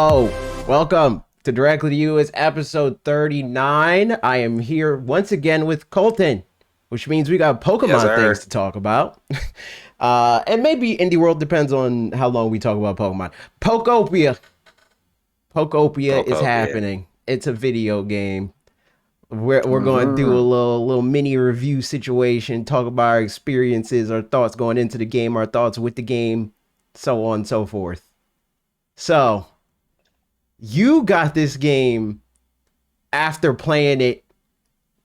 Oh, welcome to Directly to You. It's episode 39. I am here once again with Colton, which means we got Yes, Pokemon things sir. to talk about. And maybe Indie World, depends on how long we talk about Pokemon. Pokopia. Pokopia is Pokopia. happening. It's a video game. We're going to do a Mm-hmm. little mini review situation, talk about our experiences, our thoughts going into the game, our thoughts with the game, so on and so forth. So, you got this game after playing it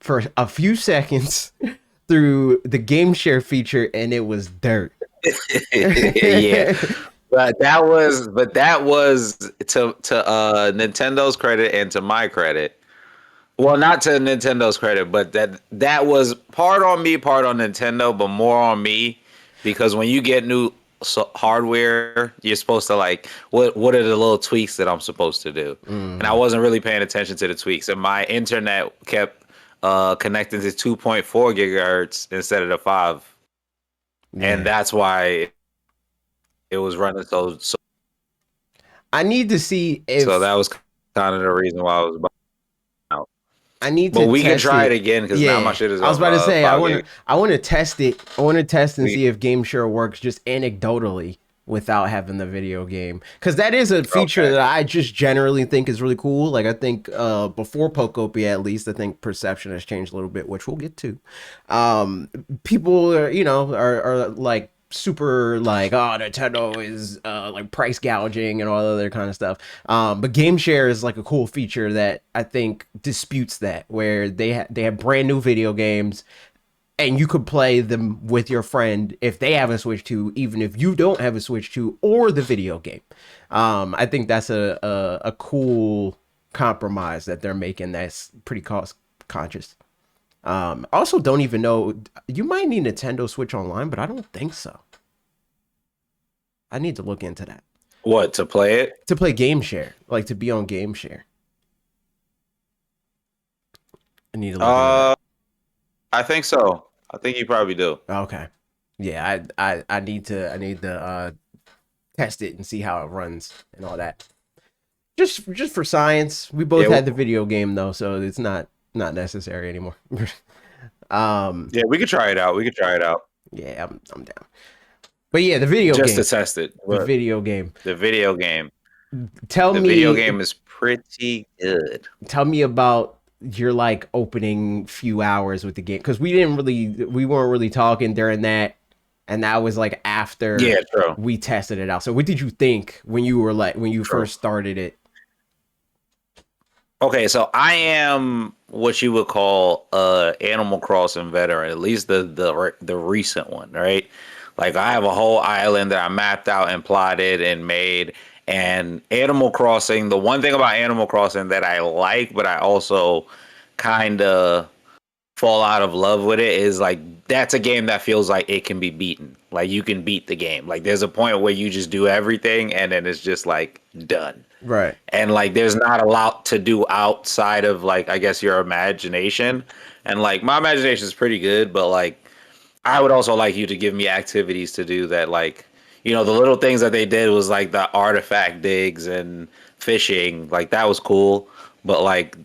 for a few seconds through the game share feature, and it was dirt. Yeah, but that was to Nintendo's credit and to my credit. Well, not to Nintendo's credit, but that was part on me, part on Nintendo, but more on me because when you get new hardware, you're supposed to like what are the little tweaks that I'm supposed to do, and I Mm, wasn't really paying attention to the tweaks, and my internet kept connecting to 2.4 gigahertz instead of the 5, and yeah. that's why it was running I need to see so if that was kind of the reason why I was out. I need But to we can test try it it. again because now my Yeah. shit is I was up about to say I 5 want gig. to I want to test it. I want to test and We see if game share works just anecdotally without having the video game, cuz that is a feature okay. that I just generally think is really cool. Like I think before Pokopia, at least I think perception has changed a little bit, which we'll get to. People are, are like super like, oh, Nintendo is like price gouging and all other kind of stuff. But game share is like a cool feature that I think disputes that, where they have brand new video games and you could play them with your friend if they have a Switch 2, even if you don't have a Switch 2 or the video game. I think that's a cool compromise that they're making that's pretty cost conscious. Also, don't even know, you might need Nintendo Switch Online, but I don't think so. I need to look into that What, to play it? to play game share, like to be on game share. I need to look into that. Uh, I think so. I think you probably do. Okay, yeah, I need to test it and see how it runs and all that. Just for science. We both Yeah, had the video game though, so it's not necessary anymore. um, yeah, we could try it out. We could try it out yeah, I'm down. But yeah, the video just game, to test it. the But video game. the video game, Tell the video me game is pretty good. tell me about your like opening few hours with the game, because we weren't really talking during that, and that was like after Yeah, true, we tested it out. So what did you think when you were like when you true. first started it? Okay, so I am what you would call Animal Crossing veteran, at least the recent one, right? Like I have a whole island that I mapped out and plotted and made. And Animal Crossing, the one thing about Animal Crossing that I like, but I also kind of fall out of love with it is like that's a game that feels like it can be beaten. Like you can beat the game. Like there's a point where you just do everything and then it's just like done, Right. and like there's not a lot to do outside of like I guess your imagination, and like my imagination is pretty good, but like I would also like you to give me activities to do that, like the little things that they did was like the artifact digs and fishing, like that was cool, but like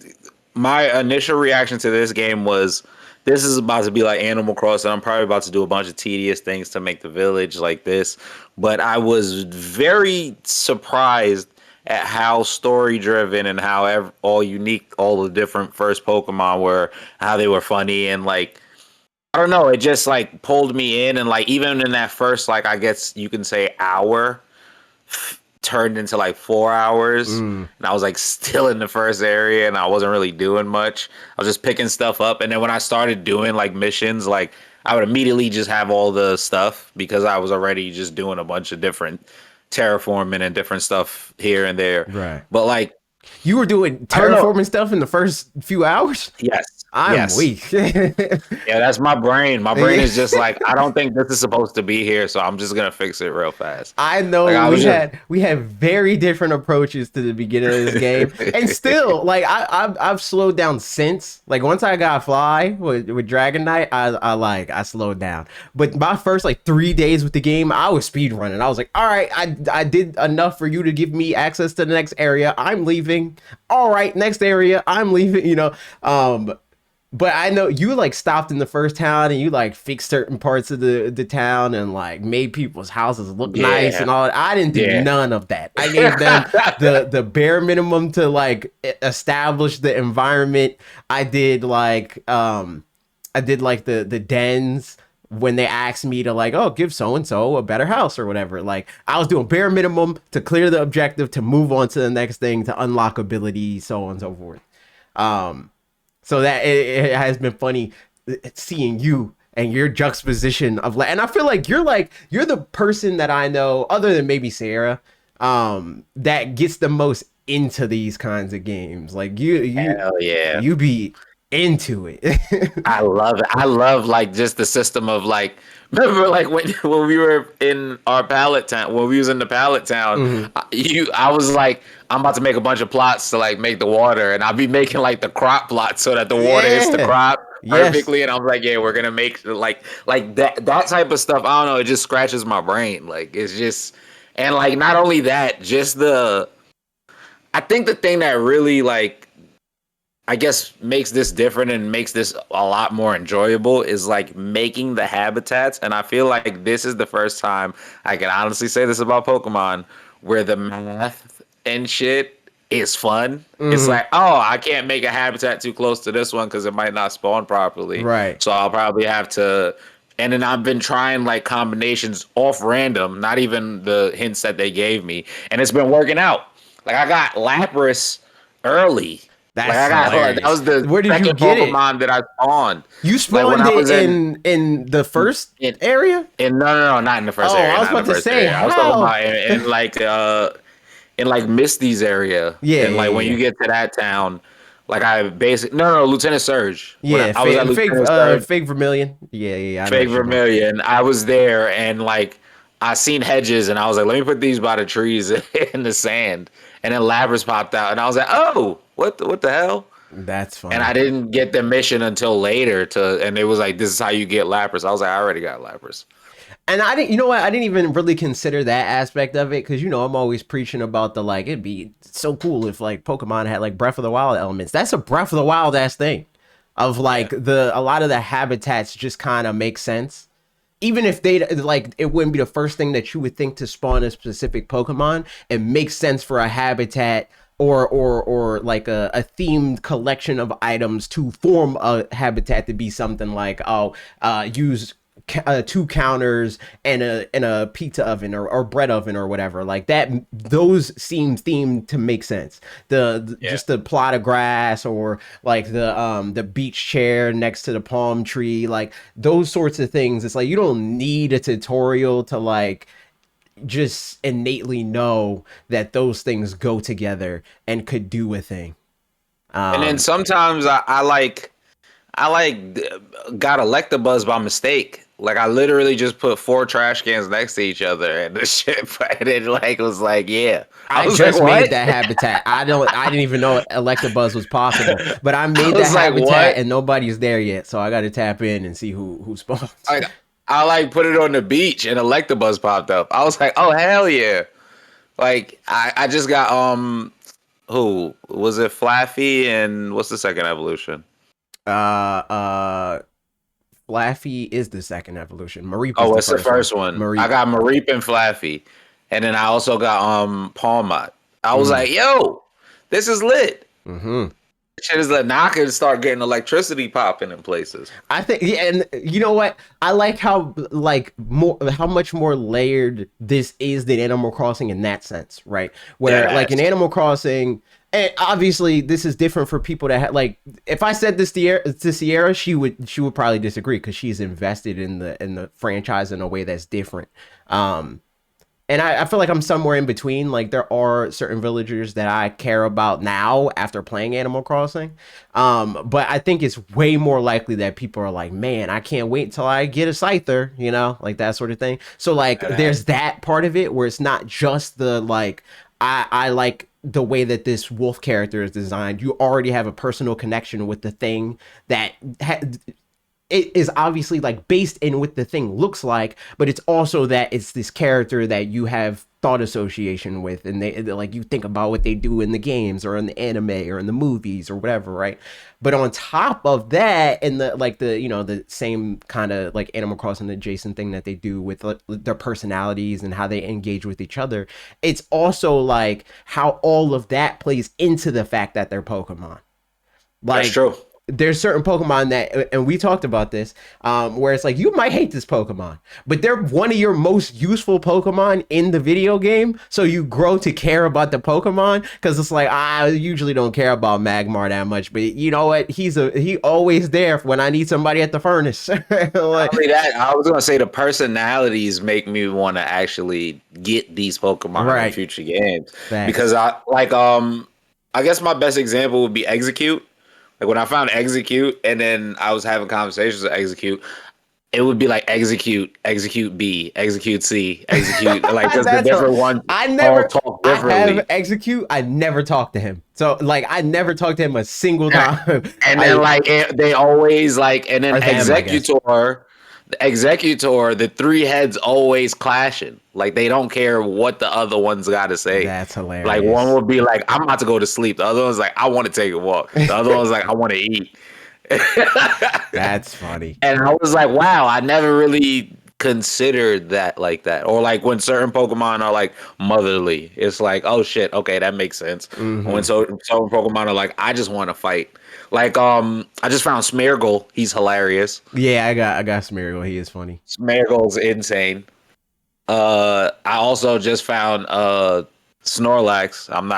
my initial reaction to this game was this is about to be like Animal Crossing. I'm probably about to do a bunch of tedious things to make the village like this. But I was very surprised at how story driven and how all unique all the different first Pokemon were, how they were funny and like I don't know, it just like pulled me in, and like even in that first like I guess you can say hour turned into like 4 hours, Mm, and I was like still in the first area and I wasn't really doing much. I was just picking stuff up, and then when I started doing like missions, like I would immediately just have all the stuff because I was already just doing a bunch of different terraforming and different stuff here and there. right. But like You were doing I don't know. terraforming stuff in the first few hours? Yes. I'm Yes. weak. Yeah, that's my brain. My brain Yeah. is just like, I don't think this is supposed to be here, so I'm just gonna fix it real fast. I Like know I was just we had very different approaches to the beginning of this game, and still like I've slowed down since. Like once I got Fly with Dragon Knight, I slowed down. But my first like 3 days with the game, I was speed running. I was like, all right, I did enough for you to give me access to the next area. I'm leaving. All right, next area, I'm leaving. But I know you like stopped in the first town and you like fixed certain parts of the town and like made people's houses look nice yeah, and all. I didn't do yeah. none of that. I gave them the bare minimum to like establish the environment. I did like the dens when they asked me to like, oh, give so and so a better house or whatever. Like I was doing bare minimum to clear the objective to move on to the next thing to unlock ability, so on and so forth. Um, so that it has been funny seeing you and your juxtaposition of like, and I feel like you're the person that I know, other than maybe Sarah, that gets the most into these kinds of games. Like Hell yeah. you be into it. I love it. I love like just the system of like remember like when we were in our pallet town when we was in the pallet town Mhm. I was like I'm about to make a bunch of plots to like make the water and I'll be making like the crop plots so that the water hits the Yeah. crop Yes. perfectly and I'm like yeah we're gonna make like that type of stuff I don't know it just scratches my brain like it's just and like not only that just the I think the thing that really like I guess makes this different and makes this a lot more enjoyable is like making the habitats. And I feel like this is the first time I can honestly say this about Pokemon where the math and shit is fun. It's Hmm. like, oh, I can't make a habitat too close to this one because it might not spawn properly. Right. So I'll probably have to. And then I've been trying like combinations off random, not even the hints that they gave me. And it's been working out. Like I got Lapras early like That's I got that hilarious. was the Where did you second get it? Pokemon that I spawned. You Like when spawned I it was in the first in area? no not in the first Oh, area, I was not in the about to first say area. I was talking how. about in like Misty's area. Yeah, And yeah, like when you yeah. get to that town, like I basically no Lieutenant Surge. When Yeah, I was at Lieutenant Surge, fake Vermilion. Yeah, yeah, I know Fake what you're about. Vermilion, I was there and like I seen hedges and I was like, let me put these by the trees in the sand. And then Lapras popped out and I was like, oh, what the hell? That's And I funny. didn't get the mission until later and it was like, this is how you get Lapras. I was like, I already got Lapras. And I didn't, you know what? I didn't even really consider that aspect of it because I'm always preaching about the like it'd be so cool if like Pokemon had like Breath of the Wild elements. That's a Breath of the Wild ass thing. Of Yeah. like the a lot of the habitats just kind of make sense even if they like it wouldn't be the first thing that you would think to spawn a specific Pokemon. It makes sense for a habitat or like a themed collection of items to form a habitat to be something like use two counters and a pizza oven or bread oven or whatever like that. Those seem themed to make sense. Yeah. Just the plot of grass or like the beach chair next to the palm tree, like those sorts of things. It's like you don't need a tutorial to like just innately know that those things go together and could do a thing. And then um sometimes I got Electabuzz by mistake. Like I literally just put four trash cans next to each other and the shit and it like was like, yeah. I I was like, just made what? that habitat. I didn't even know Electabuzz was possible, but I I made that was like, habitat what? and nobody's there yet, so I got to tap in and see who spawns. Like I like put it on the beach and Electabuzz popped up. I was like, oh hell yeah. Like I just got who was it Flaffy and what's the second evolution? uh uh Flaffy is the second evolution. Mareep is Oh, the what's the first one. first one? I Mareep. got Mareep and Flaffy. And then I also got Palmot. I was Mm. like, yo, this is lit. Hmm. Shit is lit. Now I can start getting electricity popping in places. I think, yeah, and you know what? I like how like more how much more layered this is than Animal Crossing in that sense, right? Dead Where like in ass. Animal Crossing, and obviously this is different for people that like if I said this to Sierra, she would probably disagree because she's invested in the franchise in a way that's different. Um, and I feel like I'm somewhere in between. Like there are certain villagers that I care about now after playing Animal Crossing, but I think it's way more likely that people are like, man, I can't wait until I get a scyther, you know, like that sort of thing. So like there's that part of it where it's not just the like I like the way that this wolf character is designed. You already have a personal connection with the thing that it is obviously like based in what the thing looks like, but it's also that it's this character that you have thought association with, and they like you think about what they do in the games or in the anime or in the movies or whatever, right? But on top of that, and the like the you know the same kind of like Animal Crossing adjacent thing that they do with like, their personalities and how they engage with each other, it's also like how all of that plays into the fact that they're Pokemon. That's Like true. there's certain Pokemon that, and we talked about this, where it's like you might hate this Pokemon, but they're one of your most useful Pokemon in the video game. So you grow to care about the Pokemon because it's like I usually don't care about Magmar that much, but you know what? He always there when I need somebody at the furnace. Not Like, only that, I was gonna say the personalities make me want to actually get these Pokemon in right, future games because facts. I guess my best example would be Execute. Like when I found Execute and then I was having conversations with Execute, it would be like Execute, Execute B, Execute C, Execute like just the That's a, different ones I all never talk I have differently. execute. I never talked to him. So like I never talked to him a single time. And then I they always like, and then or them, I guess. the the three heads always clashing. Like they don't care what the other one's got to say. That's Like one hilarious. will be like, I'm about to go to sleep. The other one's like, I want to take a walk. The other one's like, I want to eat. That's funny. And I was like, wow, I never really considered that like that. Or like when certain Pokemon are like motherly, it's like, oh shit, okay, that makes sense. When Hmm. certain Pokemon are like, I just want to fight. Like I just found Smeargle. He's hilarious. Yeah, I got Smeargle. He is funny. Smeargle's insane. I also just found Snorlax. I'm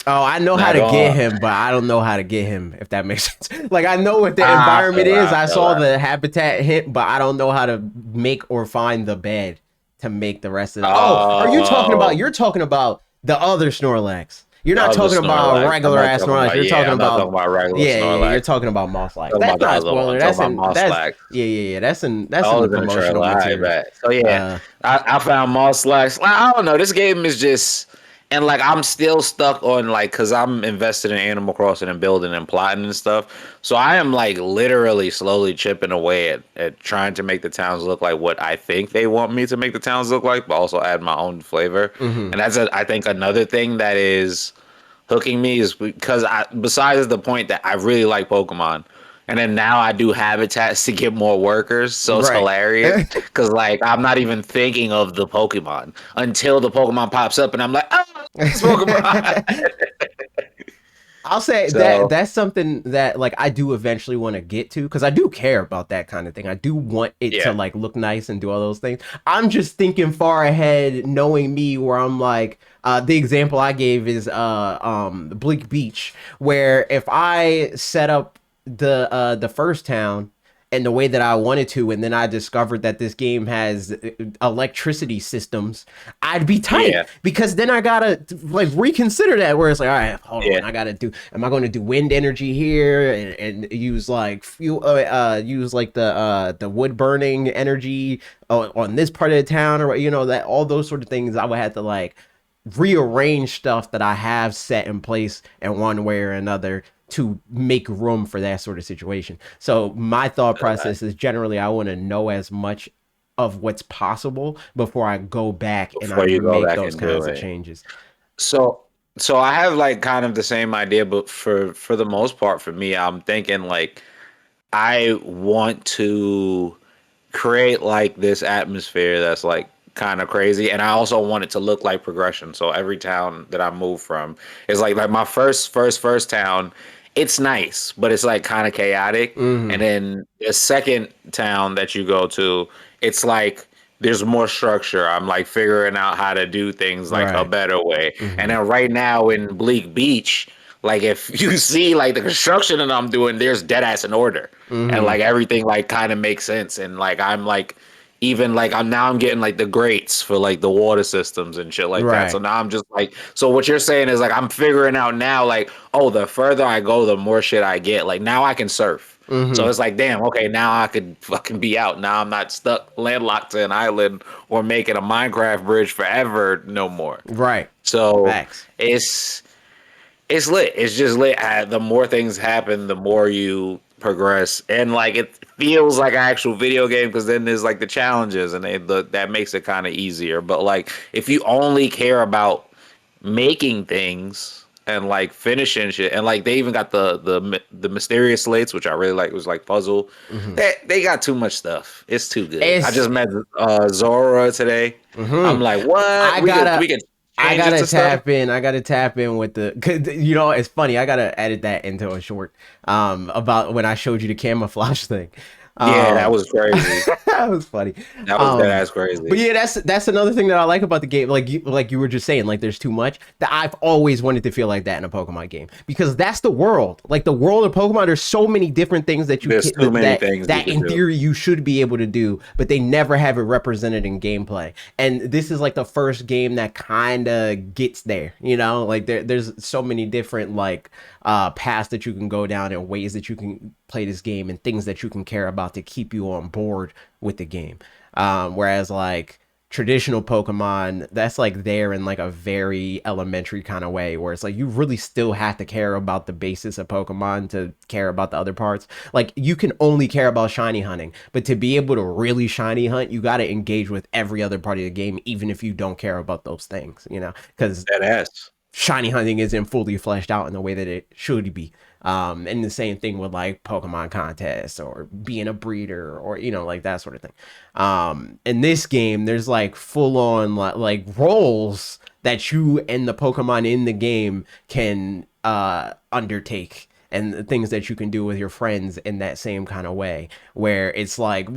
Oh, I know how not to get gonna him, but I don't know how to get him, if that makes sense. Like I know what the I environment feel is. that, I I feel saw that. the habitat hint, but I don't know how to make or find the bed to make the rest of the. Oh, are you talking about Oh, you're talking about the other Snorlax. You're the not other talking about Snorlax. I'm regular not ass talking Snorlax. about You're talking I'm not talking about about regular yeah, Snorlax. you're talking about Moss I'm talking That's about the not other one. spoiler. I'm talking about Moslack. Yeah. That's Oh, in the it's in the promotional trailer. All right, material. bet. So yeah, Uh, I found Moslack. Like, I don't know. This game is just, and like I'm still stuck on like because I'm invested in Animal Crossing and building and plotting and stuff. So I am like literally slowly chipping away at trying to make the towns look like what I think they want me to make the towns look like, but also add my own flavor. mm-hmm. And I think another thing that is hooking me is because besides the point that I really like Pokemon, and then now I do habitats to get more workers, so it's Right. hilarious because like I'm not even thinking of the Pokemon until the Pokemon pops up, and I'm like, oh, it's Pokemon. I'll say that So that's something that like I do eventually want to get to because I do care about that kind of thing. I do want it to yeah, like look nice and do all those things. I'm just thinking far ahead, knowing me, where I'm like, the example I gave is Bleak Beach, where if I set up the first town and the way that I wanted to, and then I discovered that this game has electricity systems, I'd be tight yeah, because then I gotta like reconsider that. Where it's like, all right, hold on, yeah, I gotta do. Am I going to do wind energy here and use like fuel? Use like the wood burning energy on this part of the town, or you know that all those sort of things. I would have to like rearrange stuff that I have set in place in one way or another to make room for that sort of situation. So my thought process is generally I want to know as much of what's possible before I go back and I before you go make back those and do kinds of it. changes. So I have like kind of the same idea, but for the most part, for me, I'm thinking like I want to create like this atmosphere that's like kind of crazy, and I also want it to look like progression. So every town that I move from is like my first town, it's nice but it's like kind of chaotic, and Mm-hmm. then the second town that you go to, it's like there's more structure. I'm like figuring out how to do things like a Right. better way. And Mm-hmm. then right now in Bleak Beach, like if you see like the construction that I'm doing, there's dead ass in order, and Mm-hmm. like everything like kind of makes sense, and like I'm like even like I'm getting like the grates for like the water systems and shit like that. So Right. now I'm just like, so what you're saying is like I'm figuring out now, like, oh, the further I go, the more shit I get. Like now I can surf. So Mm-hmm. it's like, damn, okay, now I could fucking be out. Now I'm not stuck landlocked to an island or making a Minecraft bridge forever no more. Right. So Facts. it's it's lit. It's just lit. The more things happen, the more you progress, and like it feels like an actual video game because then there's like the challenges, and that makes it kind of easier. But like if you only care about making things and like finishing shit, and like they even got the mysterious slates, which I really like. It was like puzzle. Mm-hmm. They got too much stuff. It's too good. I It's just met Zora today. I'm mm-hmm. like, what? I We could gotta we could I change it gotta to stuff. tap in. I gotta tap in with the, 'cause, you know, it's funny. I gotta edit that into a short about when I showed you the camouflage thing. Yeah, that Um was crazy. that was funny. That was dead Um ass but crazy. yeah, that's another thing that I like about the game. Like you were just saying, like there's too much. That I've always wanted to feel like that in a Pokemon game because that's the world. Like the world of Pokemon, there's so many different things that you There's can too many that things you that could in do. theory you should be able to do, but they never have it represented in gameplay. And this is like the first game that kind of gets there. You know, like there's so many different like paths that you can go down and ways that you can play this game and things that you can care about to keep you on board with the game. Whereas like traditional Pokemon, that's like there in like a very elementary kind of way, where it's like you really still have to care about the basis of Pokemon to care about the other parts. Like you can only care about shiny hunting, but to be able to really shiny hunt, you got to engage with every other part of the game, even if you don't care about those things, you know, because Dead ass. shiny hunting isn't fully fleshed out in the way that it should be. And the same thing with like Pokemon contests or being a breeder or you know like that sort of thing. In this game, there's like full on like roles that you and the Pokemon in the game can undertake and the things that you can do with your friends in that same kind of way where it's like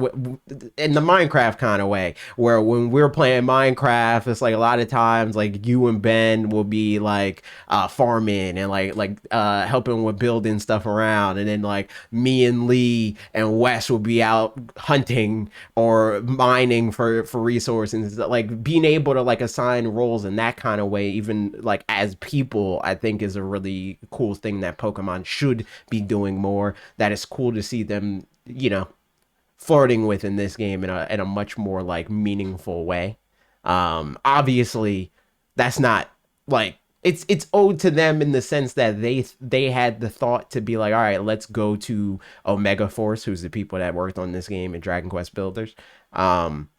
in the Minecraft kind of way where when we're playing Minecraft it's like a lot of times like you and Ben will be like farming and helping with building stuff around and then like me and Lee and Wes will be out hunting or mining for resources like being able to like assign roles in that kind of way even like as people I think is a really cool thing that Pokemon should be doing more that is cool to see them you know flirting with in this game in a much more like meaningful way. Obviously, that's not like it's owed to them in the sense that they had the thought to be like, all right, let's go to Omega Force, who's the people that worked on this game and Dragon Quest Builders, um,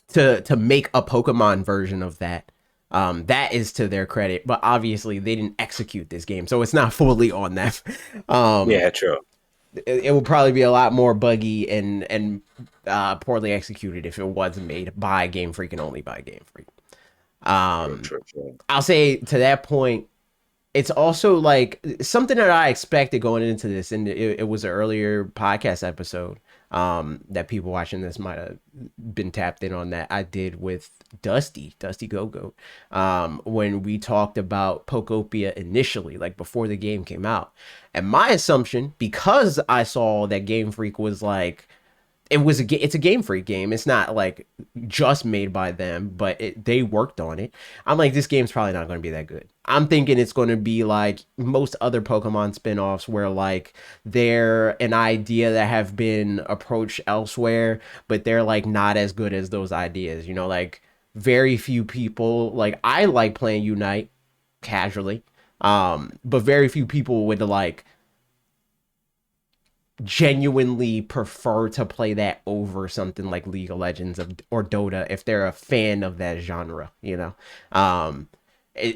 to make a Pokemon version of that. That is to their credit, but obviously they didn't execute this game, so it's not fully on them. um, Yeah, true. it would probably be a lot more buggy and poorly executed if it was made by Game Freak and only by Game Freak. True, Um, true, true. I'll say to that point, it's also like something that I expected going into this, and it was an earlier podcast episode that people watching this might have been tapped in on that I did with Dusty Go Goat, when we talked about Pokopia initially, like before the game came out. And my assumption, because I saw that Game Freak was like it's a Game Freak game. It's not like just made by them, but they worked on it. I'm like, this game's probably not going to be that good. I'm thinking it's going to be like most other Pokemon spin-offs where like they're an idea that have been approached elsewhere, but they're like not as good as those ideas. You know, like very few people like I like playing Unite casually. But very few people would like genuinely prefer to play that over something like League of Legends or Dota if they're a fan of that genre, you know. Um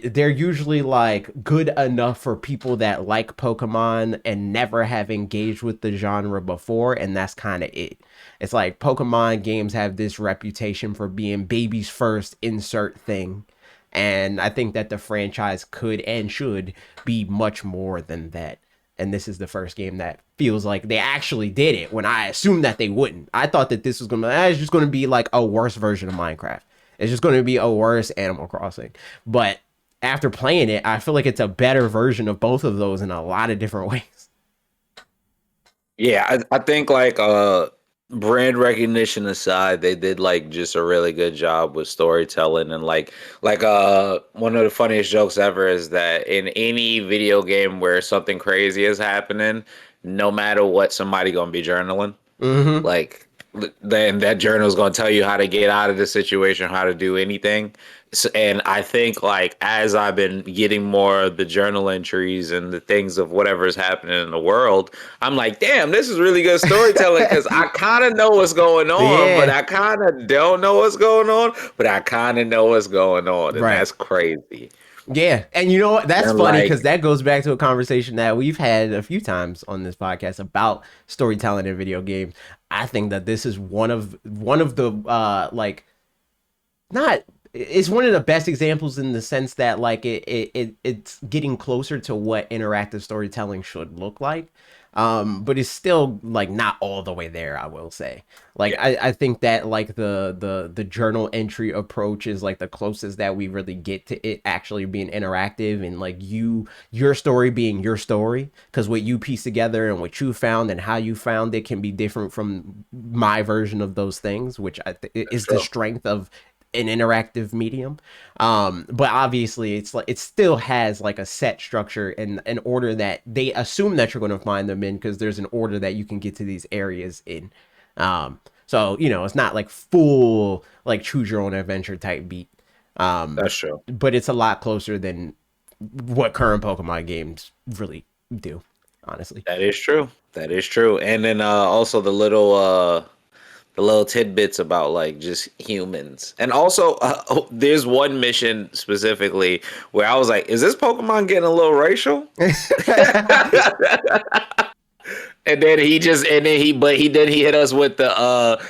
they're usually like good enough for people that like Pokemon and never have engaged with the genre before, and that's kind of it. It's like Pokemon games have this reputation for being baby's first insert thing, and I think that the franchise could and should be much more than that. And this is the first game that feels like they actually did it when I assumed that they wouldn't. I thought that this was it's just gonna be like a worse version of Minecraft. It's just gonna be a worse Animal Crossing. But after playing it, I feel like it's a better version of both of those in a lot of different ways. Yeah, I think like brand recognition aside, they did like just a really good job with storytelling and one of the funniest jokes ever is that in any video game where something crazy is happening, no matter what, somebody gonna be journaling. Mm-hmm. Like then that journal is going to tell you how to get out of the situation, how to do anything. And I think like as I've been getting more of the journal entries and the things of whatever is happening in the world, I'm like, damn, this is really good storytelling because I kind of know what's going on, but Yeah. I kind of don't know what's going on, but I kind of know what's going on, and Right. that's crazy. Yeah, and you know what? That's And funny like, because that goes back to a conversation that we've had a few times on this podcast about storytelling in video games. I think that this is one of the like not it's one of the best examples in the sense that like it's getting closer to what interactive storytelling should look like, but it's still like not all the way there, I will say. Like yeah, I think that like the journal entry approach is like the closest that we really get to it actually being interactive and like your story being your story, because what you piece together and what you found and how you found it can be different from my version of those things, which that's is the true. strength of an interactive medium. But obviously it's like it still has like a set structure and an order that they assume that you're going to find them in, because there's an order that you can get to these areas in. So it's not like full like choose your own adventure type beat. That's true. But it's a lot closer than what current Pokemon games really do, honestly. That is true. That is true. And then also the little tidbits about like just humans. And also, there's one mission specifically where I was like, "Is this Pokemon getting a little racial?" And then he hit us with the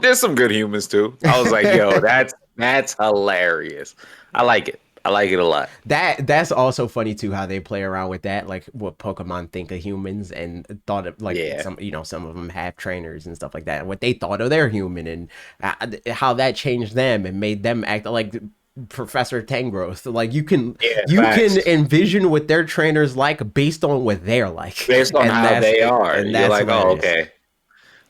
there's some good humans too. I was like, "Yo, that's hilarious. I like it. I like it a lot." That's also funny too, how they play around with that, like what Pokemon think of humans, and thought of like Yeah, some of them have trainers and stuff like that, and what they thought of their human, and how that changed them and made them act like Professor Tangrowth. Like yeah, you can facts. envision what their trainers like based on what they're like, Based on and how that's they are, and you're that's like, "Oh, hilarious. okay."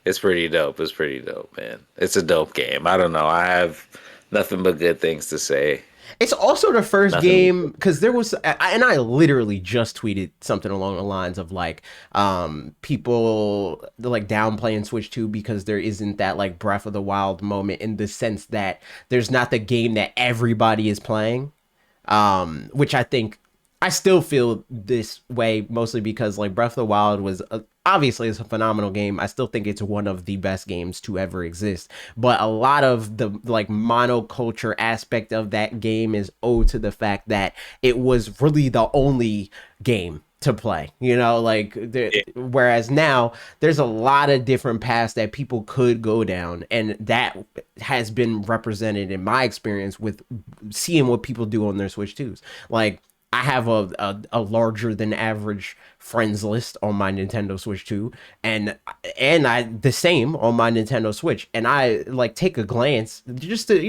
It's pretty dope. It's pretty dope, man. It's a dope game. I don't know. I have nothing but good things to say. It's also the first Nothing but game because there was, and I literally just tweeted something along the lines of like, people like downplaying Switch 2 because there isn't that like Breath of the Wild moment, in the sense that there's not the game that everybody is playing, which I think I still feel this way, mostly because like Breath of the Wild was obviously it's a phenomenal game. I still think it's one of the best games to ever exist. But a lot of the like monoculture aspect of that game is owed to the fact that it was really the only game to play, like yeah, whereas now there's a lot of different paths that people could go down, and that has been represented in my experience with seeing what people do on their Switch 2s. Like I have a larger than average friends list on my Nintendo Switch 2, and I the same on my Nintendo Switch, and I like take a glance just to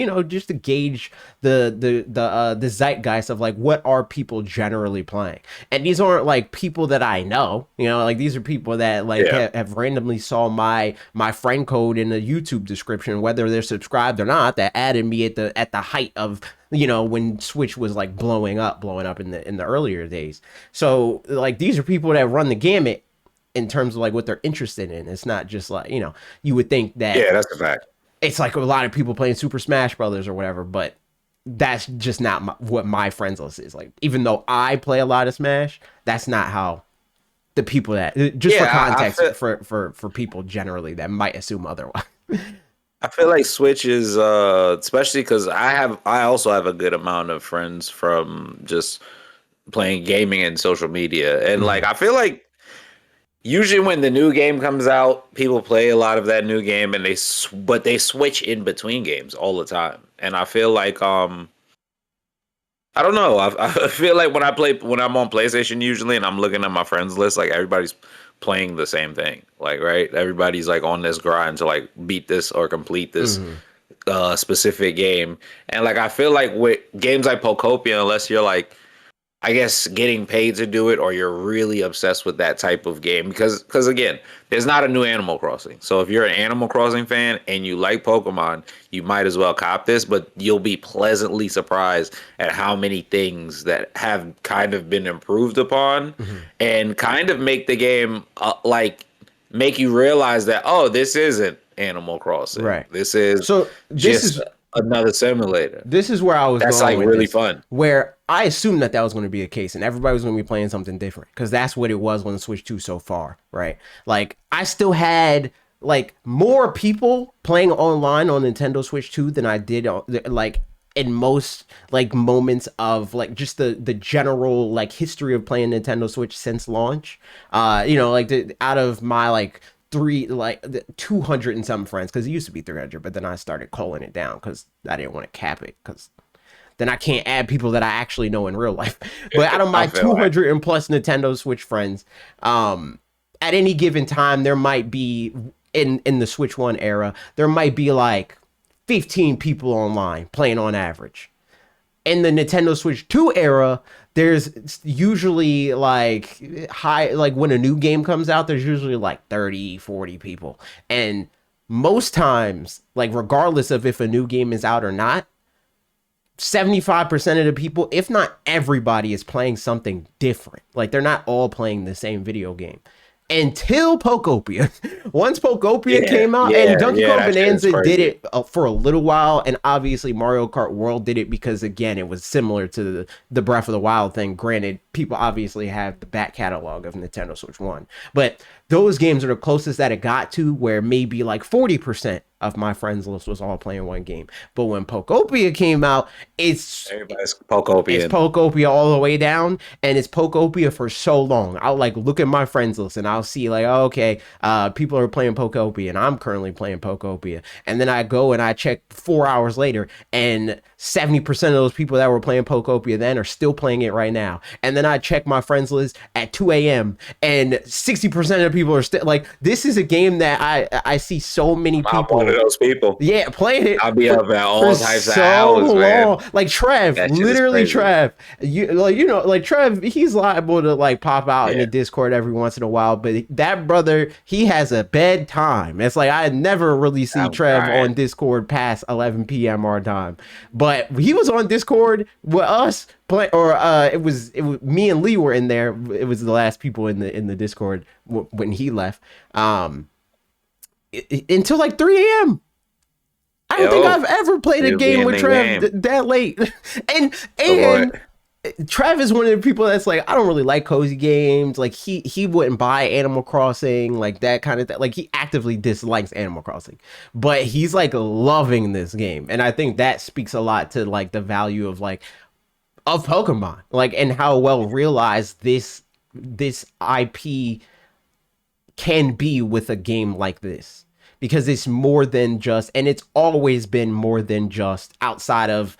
gauge the zeitgeist of like what are people generally playing. And these aren't like people that I know, like these are people that like yeah, have randomly saw my friend code in the YouTube description, whether they're subscribed or not, that added me at the height of when Switch was like blowing up in the earlier days. So like these are people that run the gamut in terms of like what they're interested in. It's not just like you would think that yeah. That's a fact. it's like a lot of people playing Super Smash Brothers or whatever, but that's just not what my friends list is like. Even though I play a lot of Smash, that's not how the people that just for Yeah, context for people generally that might assume otherwise. I feel like Switch is especially because I also have a good amount of friends from just playing gaming and social media, and like Mhm. I feel like usually when the new game comes out, people play a lot of that new game, and but they switch in between games all the time, and I feel like I don't know. I feel like when I'm on PlayStation usually and I'm looking at my friends list, like everybody's playing the same thing. Like, right? Everybody's like on this grind to like beat this or complete this Mhm. specific game. And like I feel like with games like Pokopia, unless you're like I guess getting paid to do it, or you're really obsessed with that type of game. Because again, there's not a new Animal Crossing. So if you're an Animal Crossing fan and you like Pokemon, you might as well cop this. But you'll be pleasantly surprised at how many things that have kind of been improved upon, Mhm. and kind of make the game like make you realize that, oh, this isn't Animal Crossing. Right. This is So just another simulator. this is where I was That's going like with really this, fun. where I assumed that that was going to be a case and everybody was going to be playing something different because that's what it was on the Switch 2 so far, right? Like I still had like more people playing online on Nintendo Switch 2 than I did like in most like moments of like just the general like history of playing Nintendo Switch since launch. You know, like out of my like three like 200 and some friends because it used to be 300, but then I started calling it down because I didn't want to cap it because then I can't add people that I actually know in real life. But out of I my feel like 200 and plus Nintendo Switch friends, at any given time there might be in the Switch 1 era, there might be like 15 people online playing on average. In the Nintendo Switch 2 era, there's usually like high like when a new game comes out, there's usually like 30, 40 people. And most times, like regardless of if a new game is out or not, 75% of the people, if not everybody, is playing something different. Like they're not all playing the same video game. Until Pokopia. Once Pokopia yeah, came out, and yeah, Donkey yeah. Kong That shit is Bonanza did crazy. it for a little while, and obviously Mario Kart World did it because, again, it was similar to the Breath of the Wild thing. Granted, people obviously have the back catalog of Nintendo Switch 1, but those games are the closest that it got to where maybe like 40% of my friends list was all playing one game. But when Pokopia came out, Everybody's it's Pocopian. Pokopia all the way down, and it's Pokopia for so long. I'll like look at my friends list and I'll see like, oh, okay, people are playing Pokopia, and I'm currently playing Pokopia. And then I go and I check 4 hours later, and 70% of those people that were playing Pokopia then are still playing it right now. And then I check my friends list at 2 a.m. and 60% of the people are still like, this is a game that I see so many I'm one of people, those people. yeah, playing it I'll be up at for all types of so hours, man. long. Like Trev, That shit is literally crazy. Trev. You like you know like Trev, he's liable to like pop out in Yeah, the Discord every once in a while, but that brother, he has a bedtime. It's like I never really see I'm Trev crying. on Discord past 11 p.m. our time. But he was on Discord with us play, or it was me and Lee were in there. It was the last people in the Discord when he left. Until like 3 a.m. I don't think Yo, I've ever played a you'll be game in with the Trev game. that late. and Go for and it. Trev is one of the people that's like, I don't really like cozy games. Like he wouldn't buy Animal Crossing, like that kind of thing. Like he actively dislikes Animal Crossing. But he's like loving this game. And I think that speaks a lot to like the value of like of Pokemon. Like and how well realized this IP can be with a game like this, because it's more than just, and it's always been more than just outside of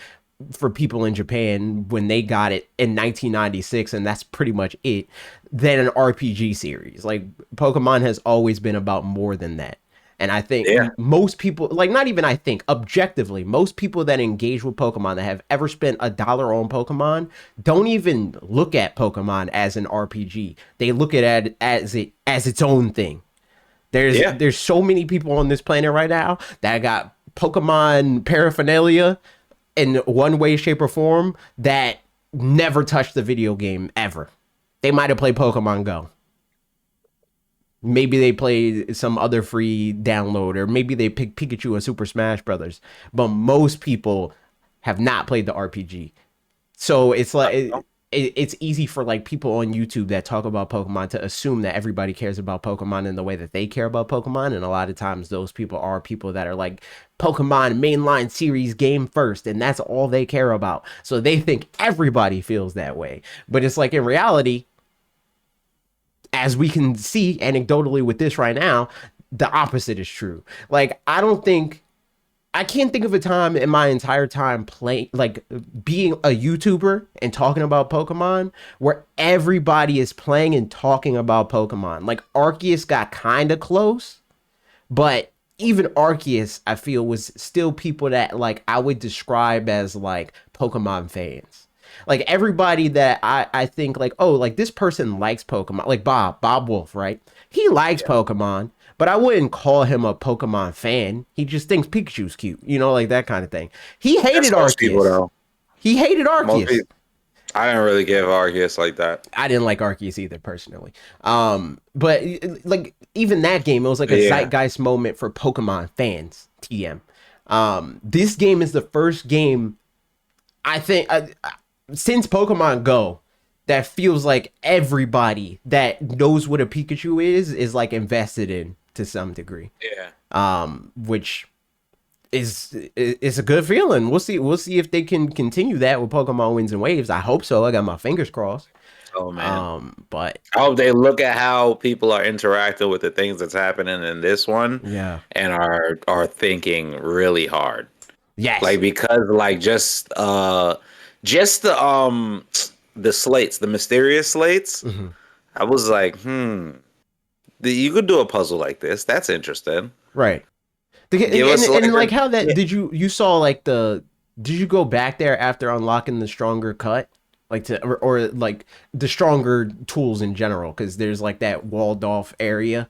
for people in Japan when they got it in 1996, and that's pretty much it, than an RPG series. Like Pokemon has always been about more than that. And I think Yeah, most people, like not even I think, objectively, most people that engage with Pokemon that have ever spent $1 on Pokemon don't even look at Pokemon as an RPG. They look at it as its own thing. There's yeah, there's so many people on this planet right now that got Pokemon paraphernalia in one way, shape, or form that never touched the video game ever. They might have played Pokemon Go. Maybe they played some other free download, or maybe they picked Pikachu and Super Smash Brothers. But most people have not played the RPG. So it's like it's easy for like people on YouTube that talk about Pokemon to assume that everybody cares about Pokemon in the way that they care about Pokemon, and a lot of times those people are people that are like Pokemon mainline series game first, and that's all they care about. So they think everybody feels that way, but it's like in reality, as we can see anecdotally with this right now, the opposite is true. Like I can't think of a time in my entire time playing, like being a YouTuber and talking about Pokemon, where everybody is playing and talking about Pokemon. Like Arceus got kind of close, but even Arceus, I feel, was still people that like I would describe as like Pokemon fans. Like everybody that I think like, oh, like this person likes Pokemon, like Bob Wolf, right? He likes Yeah. Pokemon, but I wouldn't call him a Pokemon fan. He just thinks Pikachu's cute, like that kind of thing. He That's hated most people Arceus. though. He hated Most Arceus. people. I didn't really give Arceus like that. I didn't like Arceus either personally. But like even that game, it was like But a yeah. zeitgeist moment for Pokemon fans. TM. This game is the first game I think since Pokemon Go that feels like everybody that knows what a Pikachu is like invested in to some degree. Yeah. Which is a good feeling. We'll see if they can continue that with Pokemon Winds and Waves. I hope so. I got my fingers crossed. Oh man. But I hope they look at how people are interacting with the things that's happening in this one yeah. and are thinking really hard. Yes. Like because like just the slates, the mysterious slates, Hmm. I was like, you could do a puzzle like this. That's interesting. Right. Give us like And like how yeah. that you saw like did you go back there after unlocking the stronger cut? Like or like the stronger tools in general, because there's like that walled off area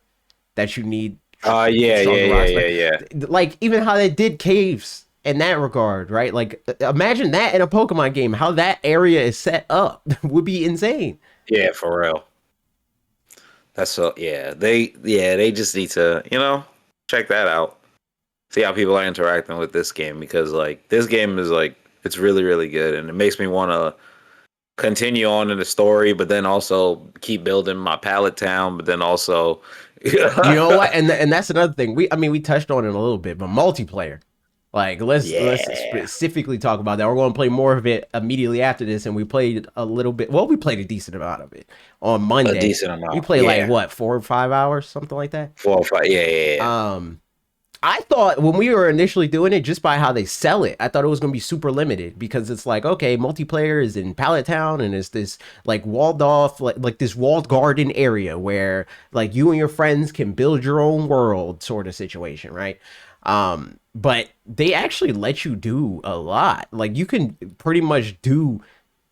that you need Yeah, stronger yeah, yeah, rocks. But yeah, yeah. like even how they did caves in that regard, right? Like imagine that in a Pokemon game, how that area is set up would be insane. Yeah, for real. That's so yeah. They just need to, check that out. See how people are interacting with this game because like this game is like it's really, really good and it makes me want to continue on in the story, but then also keep building my pallet town, but then also You know what? And that's another thing. We touched on it a little bit, but multiplayer. Like let's yeah, specifically talk about that. We're going to play more of it immediately after this, and we played a little bit. Well, we played a decent amount of it on a Monday. decent We amount. played like Yeah, what 4 or 5 hours, something like that. 4 or 5. Yeah, yeah, yeah. Um, I thought when we were initially doing it, just by how they sell it, I thought it was going to be super limited because it's like, okay, multiplayer is in Pallet Town and it's this like walled off, like this walled garden area where like you and your friends can build your own world sort of situation, right? But they actually let you do a lot. Like you can pretty much do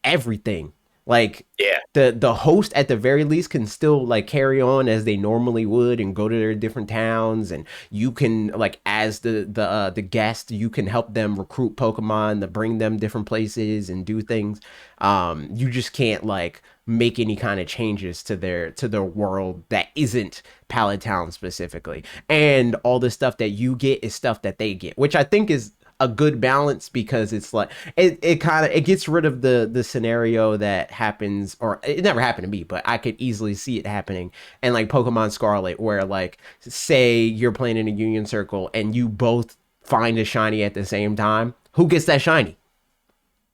everything. Like Yeah. the host at the very least can still like carry on as they normally would and go to their different towns, and you can like as the guest you can help them recruit Pokemon to bring them different places and do things. You just can't like make any kind of changes to their world that isn't Pallet Town specifically, and all the stuff that you get is stuff that they get, which I think is a good balance because it's like it kind of it gets rid of the scenario that happens, or it never happened to me, but I could easily see it happening. And like Pokemon Scarlet, where like say you're playing in a Union Circle and you both find a shiny at the same time, who gets that shiny?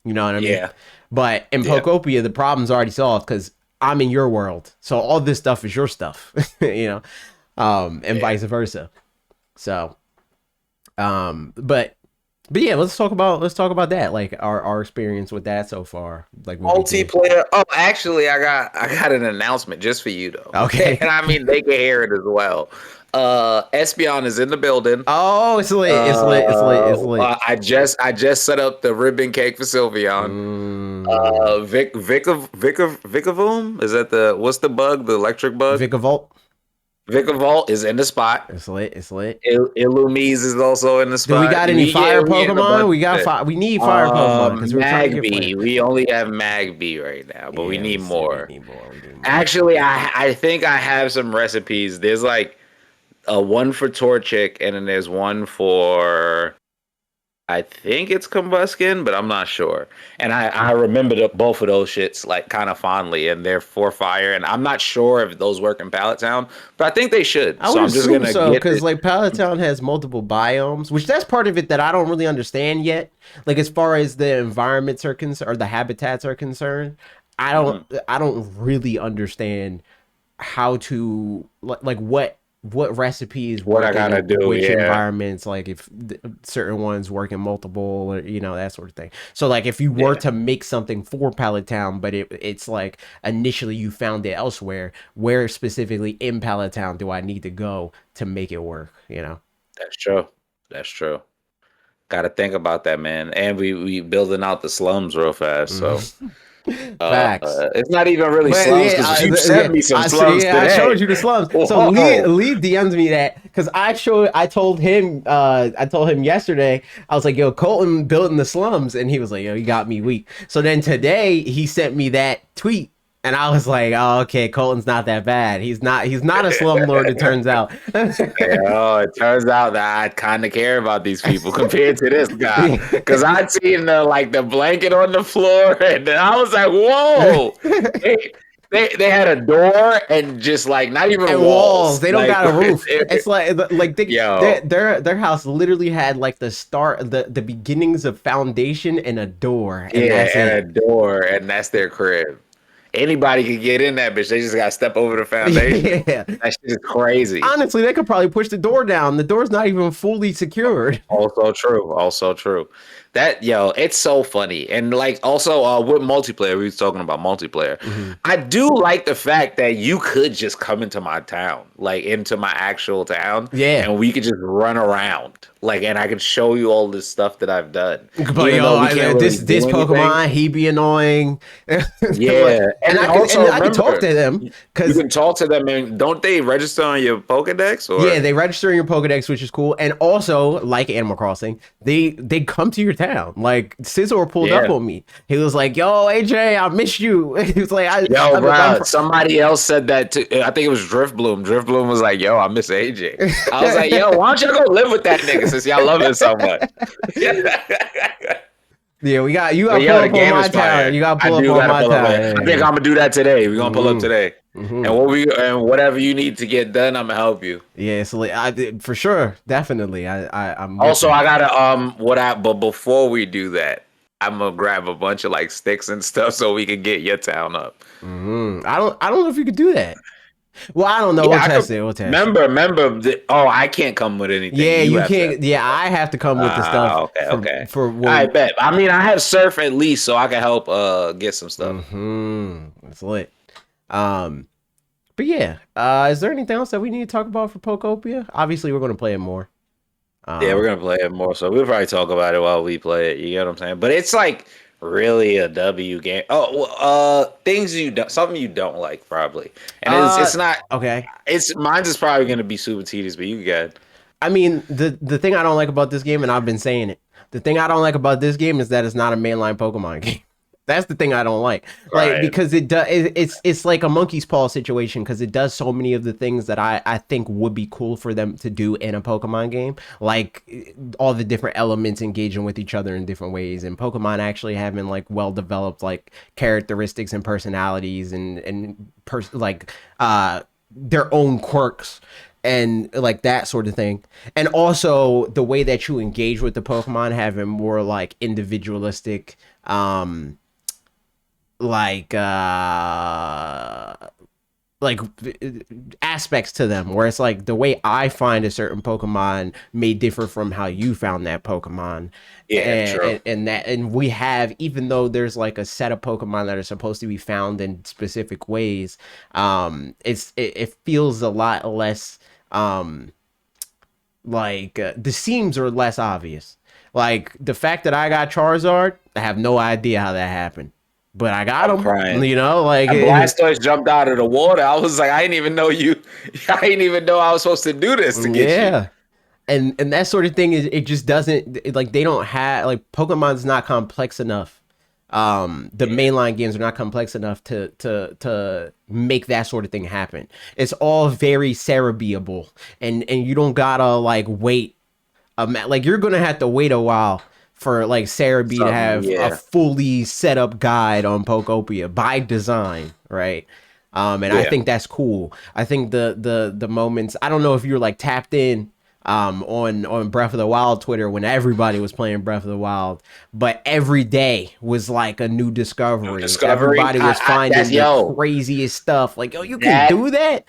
You know what I mean? Yeah. But in Yeah. Pokopia, the problem's already solved because I'm in your world, so all this stuff is your stuff, and Yeah. vice versa. So, but yeah, let's talk about that. Like our experience with that so far. Like what we did. Multiplayer. Oh, actually, I got an announcement just for you though, Okay. and I mean they can hear it as well. Espion is in the building. Oh, it's lit. It's lit. It's lit. It's lit. I just set up the ribbon cake for Sylveon. Mm. Vicavoom is that the what's the bug? The electric bug. Vikavolt. Vikavolt is in the spot. It's lit. It's lit. Illumise is also in the Do we spot. got any fire We getting a Pokemon? bunch We of got shit. fire. We need fire Pokemon because we were trying to get flame. Magby. We only have Magby right now, but we Yeah, need we more. need more. We need more. Actually, I think I have some recipes. There's like a one for Torchic, and then there's one for I think it's Combuskin, but I'm not sure. And I remember both of those shits like kind of fondly, and they're for fire. And I'm not sure if those work in Pallet Town, but I think they should. I So would I'm just assume gonna so get because it. like Pallet Town has multiple biomes, which that's part of it that I don't really understand yet. Like as far as the environments are concerned or the habitats are concerned, I don't Mhm. I don't really understand how to like what recipes What I work gotta in do, which yeah, environments, like if certain ones work in multiple, or that sort of thing. So like if you were yeah, to make something for Pallet Town, but it's like initially you found it elsewhere, where specifically in Pallet Town do I need to go to make it work? that's true. That's true. Got to think about that, man. And we building out the slums real fast, so Mhm. Facts. it's not even really But slums yeah, because you sent me some slums I showed today. you the slums. So Whoa. Lee DM'd me that because I told him yesterday. I was like, "Yo, Colton building the slums," and he was like, "Yo, you got me weak." So then today he sent me that tweet, and I was like, "Oh, okay, Colton's not that bad. He's not a slumlord. It turns out." Yeah, it turns out that I kind of care about these people compared to this guy. Because I'd seen the blanket on the floor, and then I was like, "Whoa!" They, they had a door and just like not even And walls. walls. They don't Like, got a roof. It's like yo, their house literally had like the beginnings of foundation and a door, and yeah, that's and it. a door, and that's their crib. Anybody could get in that bitch. They just got to step over the foundation. Yeah. That shit is crazy. Honestly, they could probably push the door down. The door's not even fully secured. Also true. Also true. That yo, it's so funny. And like also with multiplayer, we was talking about multiplayer. Hmm. I do like the fact that you could just come into my town, like into my actual town, Yeah. and we could just run around. Like and I could show you all this stuff that I've done. But Even yo, though we can't really this do anything. Pokemon, he be annoying. Yeah. And And and also I could talk remember, to them you because can talk to them and don't they register on your Pokedex yeah, or they register in your Pokedex, which is cool. And also, like Animal Crossing, they come to your town. Like Scizor pulled up yeah. on me. He was like, "Yo, AJ, I miss you." He was like, Yo, I'm bro, somebody else said that too. I think it was Driftbloom. Driftbloom was like, yo, I miss AJ. I was like, yo, why don't you go live with that nigga since y'all love it so much? Yeah, you got But to pull yo, the up on game my is town. fire. You got to I pull up do on gotta my pull up. town. I think I'm gonna do that today. We're gonna pull up Hmm. today. Hmm. And whatever you need to get done, I'm gonna help you. Yeah, so like, for sure, definitely, I'm with Also, that. I gotta but before we do that, I'm gonna grab a bunch of like sticks and stuff so we can get your town up. I don't know if you could do that. Well, I don't know. We'll Yeah, I test could it. We'll test it. remember I can't come with anything. Yeah, You you have to. can't. Yeah, I have to come with the stuff Okay, okay. for I what. bet. I mean, I have surf at least, so I can help get some stuff. It's lit. Um, but yeah, is there anything else that we need to talk about for Pokopia? Obviously, we're gonna play it more. Yeah, we're Um, gonna play it more, so we'll probably talk about it while we play it. You get what I'm saying? But it's like really a W game. Oh, well, things you don't, something you don't like probably, and uh, it's not. okay. It's mine's is probably gonna be super tedious, but you get. I mean, the thing I don't like about this game, and I've been saying it, the thing I don't like about this game is that it's not a mainline Pokemon game. That's the thing I don't like Right. because it does. It's like a monkey's paw situation because it does so many of the things that I think would be cool for them to do in a Pokemon game, like all the different elements engaging with each other in different ways, and Pokemon actually having like well developed like characteristics and personalities like their own quirks and like that sort of thing. And also the way that you engage with the Pokemon having more like individualistic like like aspects to them where it's like the way I find a certain Pokemon may differ from how you found that Pokemon. Yeah, true. And we have, even though there's like a set of Pokemon that are supposed to be found in specific ways, it feels a lot less the seams are less obvious. Like the fact that I got Charizard, I have no idea how that happened, but I got I'm him. crying. You know, like And Blastoise jumped out of the water. I was like, I didn't even know you. I didn't even know I was supposed to do this to get you. yeah. And that sort of thing is it just doesn't like they don't have like Pokemon's not complex enough. The Yeah, mainline games are not complex enough to make that sort of thing happen. It's all very cerebrable, and you don't gotta like wait. Like you're gonna have to wait a while for like Cerebi to something. have a Yeah, fully set up guide on Pokopia by design, right? And I yeah. think that's cool. I think the moments, I don't know if you're like tapped in on Breath of the Wild Twitter when everybody was playing Breath of the Wild, but every day was like a new New discovery. discovery. Everybody was That's finding the yo. craziest stuff. Like, yo, you can That do that?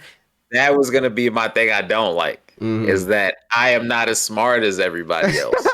that was gonna be my thing. I don't like Hmm. is that I am not as smart as everybody else.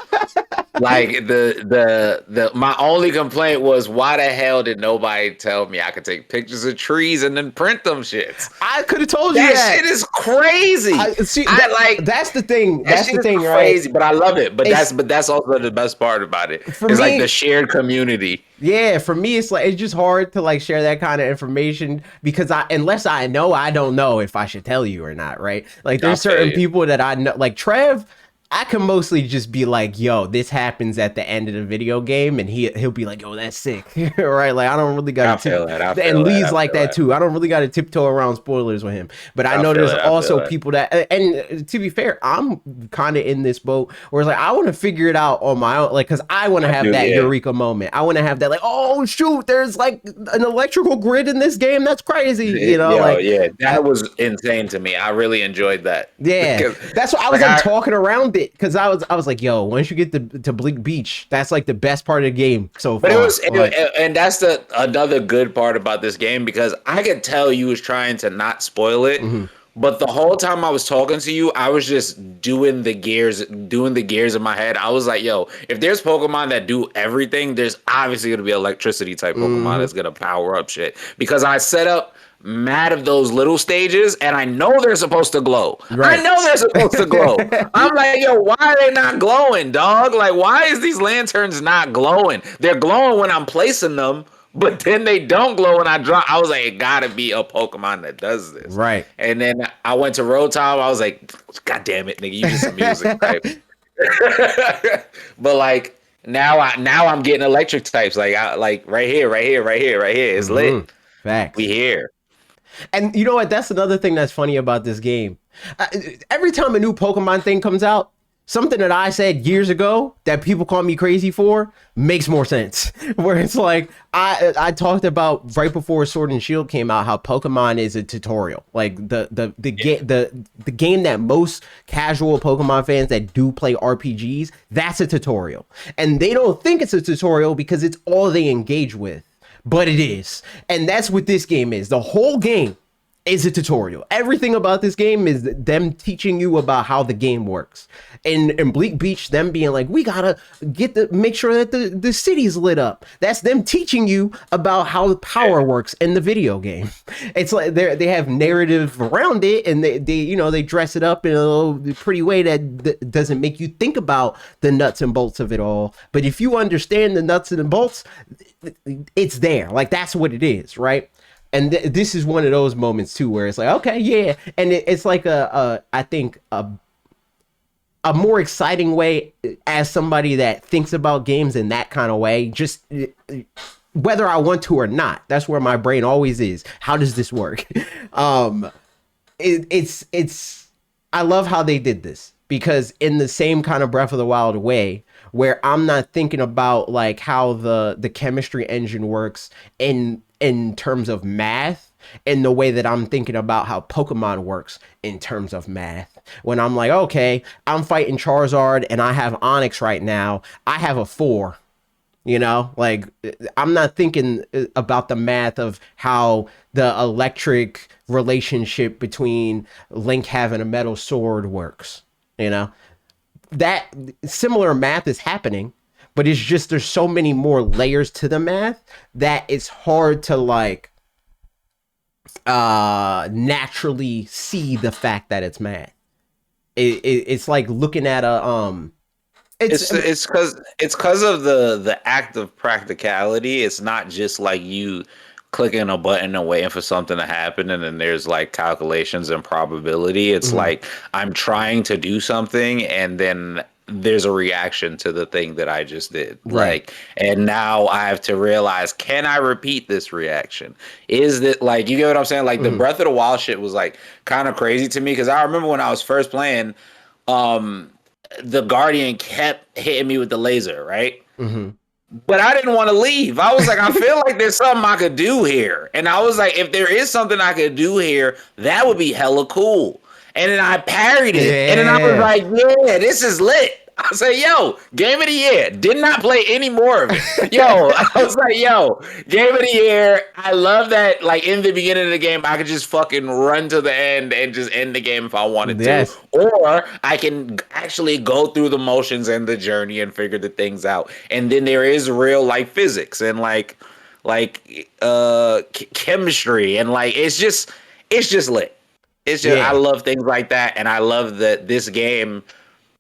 Like the my only complaint was why the hell did nobody tell me I could take pictures of trees and then print them shits? I could have told you That that. shit is crazy. I see I that. like That's the thing. that That's shit the is thing, right? crazy, but I love it. It's But that's also the best part about it. for It's like the me. shared community. Yeah, for me, it's like it's just hard to like share that kind of information because I unless I know, I don't know if I should tell you or not, right? Like I there's feel certain you. people that I know, like Trev. I can mostly just be like, "Yo, this happens at the end of the video game," and he'll be like, "Yo, that's sick," right? Like I don't really got to I tip, feel that. I and feel that. Lee's I like feel that that. too. I don't really got to tiptoe around spoilers with him, but I I know feel there's it. I feel also it. people that, and to be fair, I'm kind of in this boat where it's like I want to figure it out on my own, like because I want to I have do. that Yeah. eureka moment. I want to have that like, oh shoot, there's like an electrical grid in this game. That's crazy, Yo, like. yeah, I, that was insane to me. I really enjoyed that yeah, because, that's why I was like, like talking around it because I was like, yo, once you get to Bleak Beach, that's like the best part of the game so but far. Like, and that's the another good part about this game because I could tell you was trying to not spoil it, mhm, but the whole time I was talking to you, I was just doing the gears in my head. I was like, yo, if there's Pokemon that do everything, there's obviously gonna be electricity type Pokemon mhm, that's gonna power up shit because I set up mad of those little stages and I know they're supposed to glow. I right. know they're supposed to glow. I'm like, yo, why are they not glowing, dog? Like, why is these lanterns not glowing? They're glowing when I'm placing them, but then they don't glow when I drop. I was like, it gotta be a Pokemon that does this. Right. And then I went to Road Time. I was like, God damn it, nigga, you just a music type. But like now I'm getting electric types. Like right here, right here, right here, right here. It's hmm lit. We Facts. here. And you know what? That's another thing that's funny about this game. Uh, every time a new Pokemon thing comes out, something that I said years ago that people call me crazy for makes more sense. Where it's like I talked about right before Sword and Shield came out how Pokemon is a tutorial. Like the game that most casual Pokemon fans that do play RPGs, that's a tutorial. And they don't think it's a tutorial because it's all they engage with, but it is. And that's what this game is. The whole game is a tutorial. Everything about this game is them teaching you about how the game works. And in Bleak Beach, them being like, we gotta make sure that the city's lit up. That's them teaching you about how the power works in the video game. It's like they have narrative around it, and they dress it up in a little pretty way that doesn't make you think about the nuts and bolts of it all. But if you understand the nuts and the bolts, it's there. Like that's what it is, right? And this is one of those moments too where it's like, okay, yeah, and it's like I think a more exciting way as somebody that thinks about games in that kind of way, just whether I want to or not. That's where my brain always is. How does this work? um, it's I love how they did this because in the same kind of Breath of the Wild way, where I'm not thinking about like how the chemistry engine works in terms of math in the way that I'm thinking about how Pokemon works in terms of math. When I'm like, okay, I'm fighting Charizard and I have Onyx right now, I have a 4. Like I'm not thinking about the math of how the electric relationship between Link having a metal sword works. You know, that similar math is happening, but it's just there's so many more layers to the math that it's hard to like naturally see the fact that it's math. It's like looking at a it's It's because of the act of practicality. It's not just like you clicking a button and waiting for something to happen and then there's like calculations and probability. It's mhm, like I'm trying to do something and then there's a reaction to the thing that I just did. right. Like, and now I have to realize, can I repeat this reaction? Is that like, you get what I'm saying? Like the Mhm, Breath of the Wild shit was like kind of crazy to me because I remember when I was first playing, um, the Guardian kept hitting me with the laser, right? mhm. But I didn't want to leave. I was like, I feel like there's something I could do here. And I was like, if there is something I could do here, that would be hella cool. And then I parried it. And then I was Yeah. like, yeah, this is lit. I say, yo, game of the year. Did not play any more of it. Yo, I was like, yo, game of the year. I love that. Like in the beginning of the game, I could just fucking run to the end and just end the game if I wanted to. Yes. Or I can actually go through the motions and the journey and figure the things out. And then there is real life physics and chemistry and like it's just lit. It's just I Yeah. love things like that, and I love that this game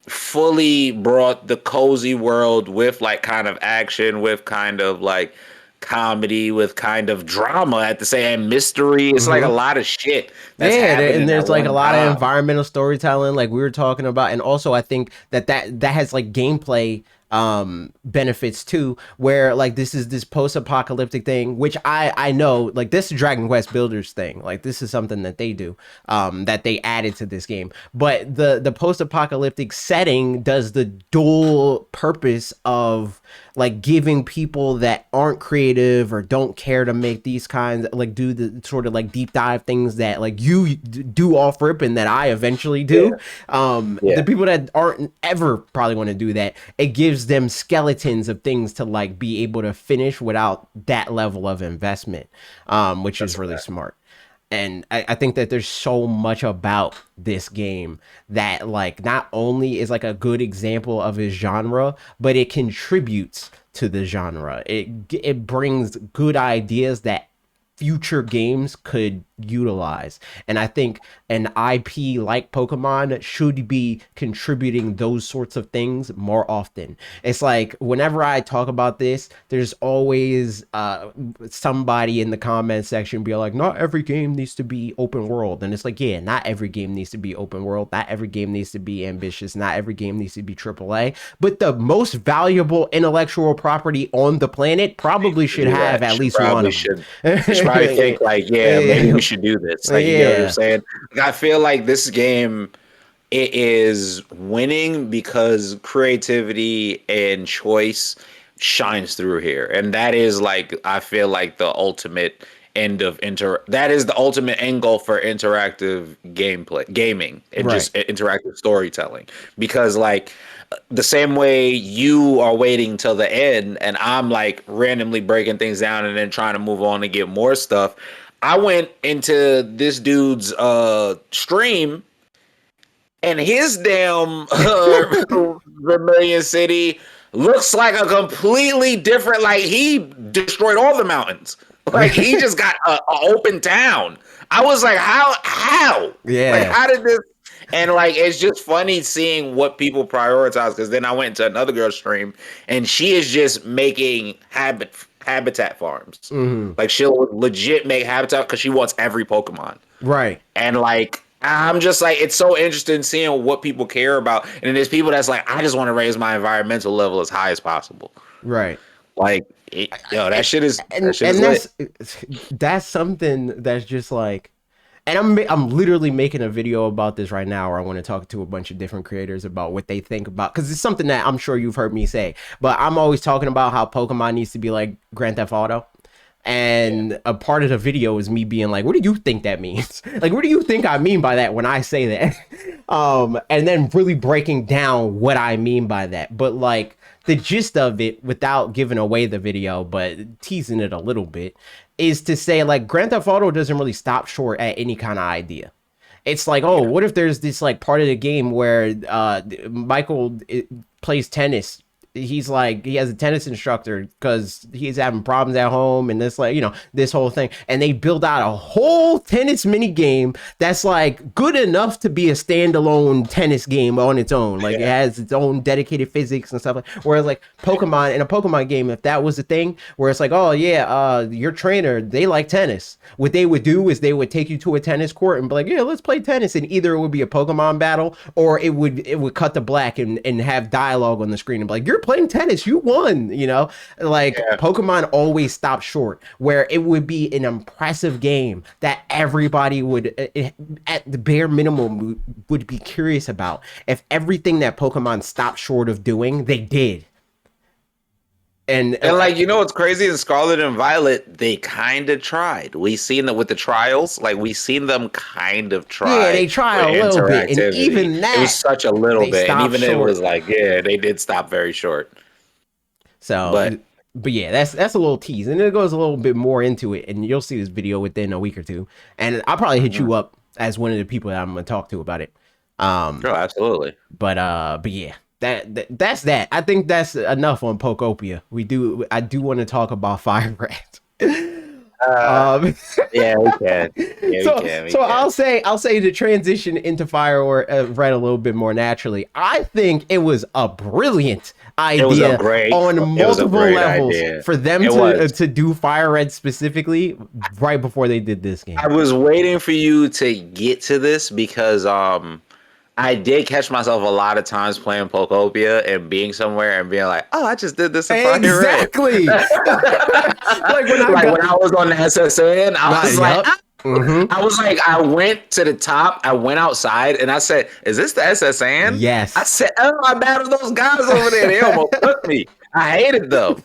fully brought the cozy world with like kind of action, with kind of like comedy, with kind of drama at the same mystery. It's like a Mm-hmm. lot of shit that's Yeah, and happening at there's like a one lot of time. environmental storytelling, like we were talking about, and also I think that has like gameplay benefits too, where like this is this post-apocalyptic thing, which I know like this Dragon Quest Builders thing, like this is something that they do, that they added to this game. But the post-apocalyptic setting does the dual purpose of like giving people that aren't creative or don't care to make these kinds like do the sort of like deep dive things that like you do off rip and that I eventually do. Yeah, The yeah, people that aren't ever probably want to do that, it gives them skeletons of things to like be able to finish without that level of investment, which that's is a really fact. smart. And I think that there's so much about this game that like not only is like a good example of his genre, but it contributes to the genre. It brings good ideas that future games could utilize. And I think an IP like Pokemon should be contributing those sorts of things more often. It's like whenever I talk about this, there's always somebody in the comment section be like, not every game needs to be open world. And it's like, yeah, not every game needs to be open world. Not every game needs to be ambitious. Not every game needs to be AAA. But the most valuable intellectual property on the planet probably To should do have that, at least one of them. you should probably think like, yeah, maybe we should do this. Like, you get what I'm Yeah. saying? Like, I feel like this game it is winning because creativity and choice shines through here, and that is like I feel like the ultimate end of inter. That is the ultimate end goal for interactive gameplay, gaming, and Right. just interactive storytelling. Because like the same way you are waiting till the end, and I'm like randomly breaking things down and then trying to move on and get more stuff. I went into this dude's stream and his damn Vermilion City looks like a completely different. Like he destroyed all the mountains. Like he just got a open town. I was like, how? Like Yeah. how did this? And like it's just funny seeing what people prioritize. Because then I went to another girl's stream, and she is just making habitat farms. Hmm. Like she'll legit make habitat because she wants every Pokemon. Right. And like I'm just like it's so interesting seeing what people care about. And then there's people that's like, I just want to raise my environmental level as high as possible. Right. Like yo, And that shit is and lit. that's something that's just like, and I'm literally making a video about this right now, where I want to talk to a bunch of different creators about what they think about, because it's something that I'm sure you've heard me say, but I'm always talking about how Pokemon needs to be like Grand Theft Auto. Yeah. And a part of the video is me being like, what do you think that means? Like, what do you think I mean by that when I say that? And then really breaking down what I mean by that. But like the gist of it, without giving away the video, but teasing it a little bit, is to say like Grand Theft Auto doesn't really stop short at any kind of idea. It's like, oh, Yeah. what if there's this like part of the game where Michael plays tennis. He's like, he has a tennis instructor because he's having problems at home, and this like, this whole thing, and they build out a whole tennis mini game that's like good enough to be a standalone tennis game on its own. Like it Yeah. has its own dedicated physics and stuff. Whereas like Pokemon, in a Pokemon game, if that was the thing, where it's like, oh yeah, your trainer, they like tennis. What they would do is they would take you to a tennis court and be like, yeah, let's play tennis, and either it would be a Pokemon battle, or it would cut to black and have dialogue on the screen and be like, you're playing tennis, you won. Like Yeah. Pokemon always stopped short, where it would be an impressive game that everybody would, at the bare minimum, would be curious about. If everything that Pokemon stopped short of doing, they did. And And like you know what's crazy in Scarlet and Violet, they kind of tried. We seen that with the trials, like we seen them kind of yeah, try they try with a little bit, and interactivity. even It was that such a little they bit, and stop even it short. was like, yeah, they did stop very short. So, But but yeah, that's a little tease, and it goes a little bit more into it, and you'll see this video within a week or two, and I'll probably hit mhm. you up as one of the people that I'm gonna talk to about it. Um, Oh, absolutely. but yeah, that's that. I think that's enough on Pokopia. I do want to talk about Fire Rat. Uh, um, yeah, we can. Yeah, we so can. We so can. I'll say to transition into Fire or Red a little bit more naturally. I think it was a brilliant It was a idea great. on It was a multiple great levels idea. for them It was. to do Fire Red specifically right before they did this I game. was waiting for you to get to this because I did catch myself a lot of times playing Pokopia and being somewhere and being like, "Oh, I just did this in Fire Red." Exactly. Like when I Like got when I was on the SSN, I not was like, yup. "Ah." Mm-hmm. I was like, I went to the top, I went outside, and I said, "Is this the SSN?" I Yes. said, "Oh, I battled those guys over there. They almost took me. I hated them."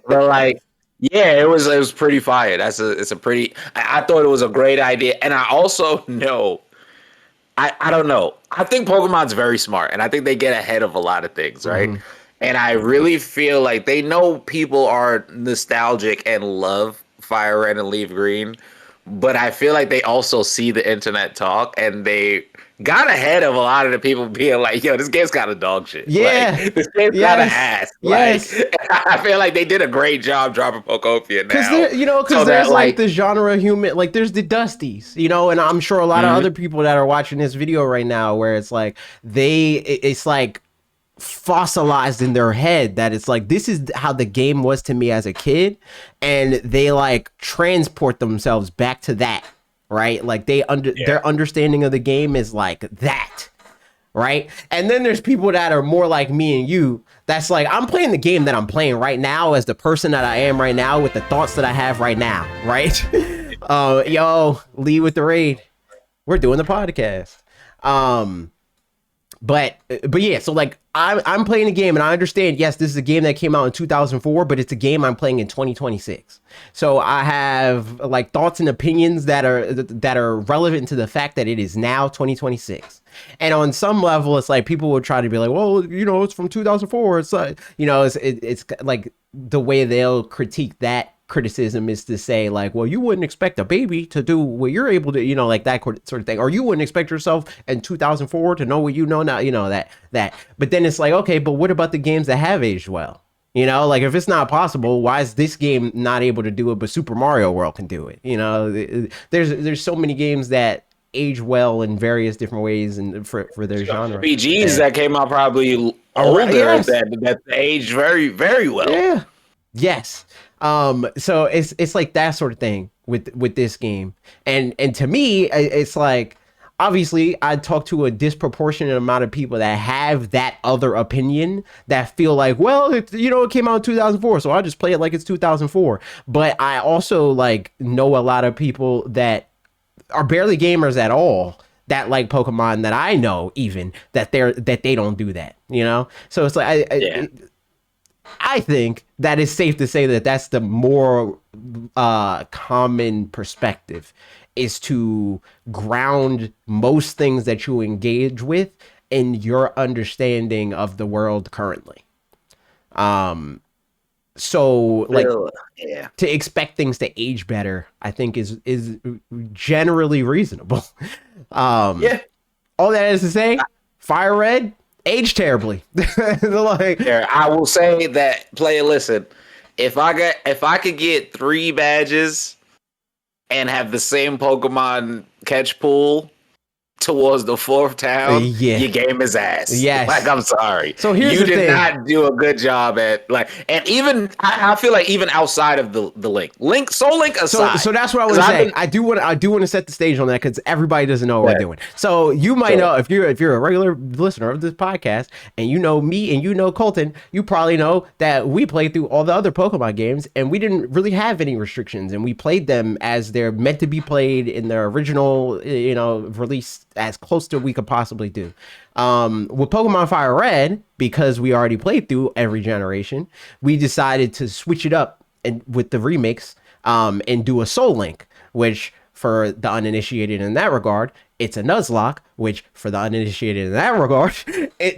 But like, yeah, it was pretty fire. It's a pretty. I thought it was a great idea, and I also know I don't know. I think Pokemon's very smart, and I think they get ahead of a lot of things, right? Mm-hmm. And I really feel like they know people are nostalgic and love Fire Red and Leaf Green, but I feel like they also see the internet talk and they got ahead of a lot of the people being like, "Yo, this game's kind of dog shit. Like, Yeah. this game's kind of Yes. ass." Like, Yes. I feel like they did a great job dropping Pokopia Cause now, there, you know, cause so that there's like like, the genre human, like there's the Dusties, you know, and I'm sure a lot of mhm, other people that are watching this video right now, where it's like it's like fossilized in their head that it's like this is how the game was to me as a kid, and they like transport themselves back to that, right? Like yeah, their understanding of the game is like that, right? And then there's people that are more like me and you. That's like I'm playing the game that I'm playing right now as the person that I am right now with the thoughts that I have right now, right? Yo, Lee with the raid. We're doing the podcast. Um, but yeah, so like I'm playing a game and I understand. Yes, this is a game that came out in 2004, but it's a game I'm playing in 2026. So I have like thoughts and opinions that are relevant to the fact that it is now 2026. And on some level, it's like people will try to be like, well, you know, it's from 2004. It's like, you know, it's like the way they'll critique that criticism is to say like, well, you wouldn't expect a baby to do what you're able to, you know, like that sort of thing, or you wouldn't expect yourself in 2004 to know what you know now, you know, that. But then it's like, okay, but what about the games that have aged well? You know, like if it's not possible, why is this game not able to do it, but Super Mario World can do it? You know, there's so many games that age well in various different ways and for their genre. RPGs And that came out probably older yes, that aged very very well. yeah. Yes. So it's like that sort of thing with this game. And to me, it's like obviously I talk to a disproportionate amount of people that have that other opinion that feel like, well, you know, it came out in 2004, so I'll just play it like it's 2004. But I also like know a lot of people that are barely gamers at all that like Pokemon that I know even that they don't do that, you know? So it's like Yeah, I think that it's safe to say that that's the more common perspective is to ground most things that you engage with in your understanding of the world currently. Um, so like yeah, to expect things to age better, I think is generally reasonable. Um, yeah. all that is to say, Fire Red aged terribly. Like, There, I will say that. Play, listen. If I could get 3 badges and have the same Pokemon catch pool towards the fourth town, yeah, your game is ass. Like, yes. I'm sorry. So here's You the did thing. not do a good job at like, and even I feel like even outside of the link, Soul Link aside, So that's what I because want to I've say. been I do want to set the stage on that because everybody doesn't know what we're yeah, doing. So you might so know if you're a regular listener of this podcast and you know me and you know Colton, you probably know that we played through all the other Pokemon games and we didn't really have any restrictions and we played them as they're meant to be played in their original, you know, release as close to we could possibly do. With Pokemon Fire Red, because we already played through every generation, we decided to switch it up and with the remakes, and do a Soul Link, which for the uninitiated in that regard, it's a Nuzlocke, which for the uninitiated in that regard,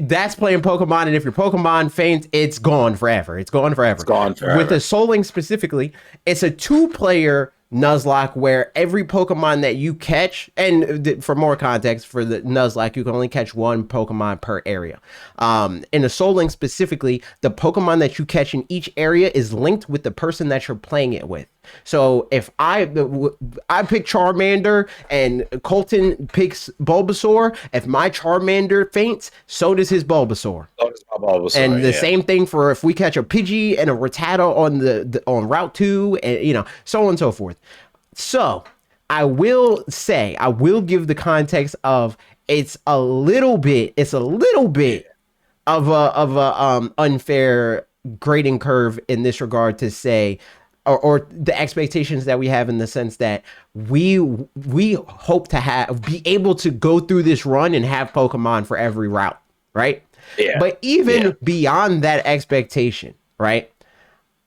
that's playing Pokemon. And if your Pokemon faints, it's gone forever. It's gone forever. It's gone forever. With the Soul Link specifically, it's a 2-player Nuzlocke where every Pokemon that you catch, and for more context, for the Nuzlocke, you can only catch 1 Pokemon per area. In the Soul Link specifically, the Pokemon that you catch in each area is linked with the person that you're playing it with. So if I pick Charmander and Colton picks Bulbasaur, if my Charmander faints, so does his Bulbasaur. So does my Bulbasaur, and the same thing for if we catch a Pidgey and a Rattata on Route 2, and so on and so forth. So I will give the context of it's a little bit of a unfair grading curve in this regard to say, or the expectations that we have, in the sense that we hope to be able to go through this run and have Pokemon for every route, right? Yeah. But even beyond that expectation, right?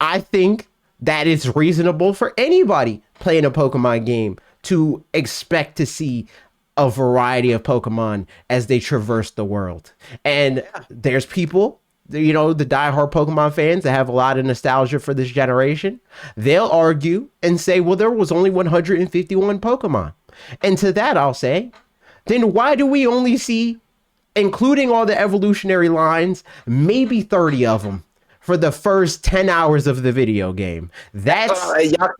I think that it's reasonable for anybody playing a Pokemon game to expect to see a variety of Pokemon as they traverse the world. And there's people, the diehard Pokemon fans that have a lot of nostalgia for this generation. They'll argue and say, well, there was only 151 Pokemon. And to that, I'll say, then why do we only see, including all the evolutionary lines, maybe 30 of them for the first 10 hours of the video game? That's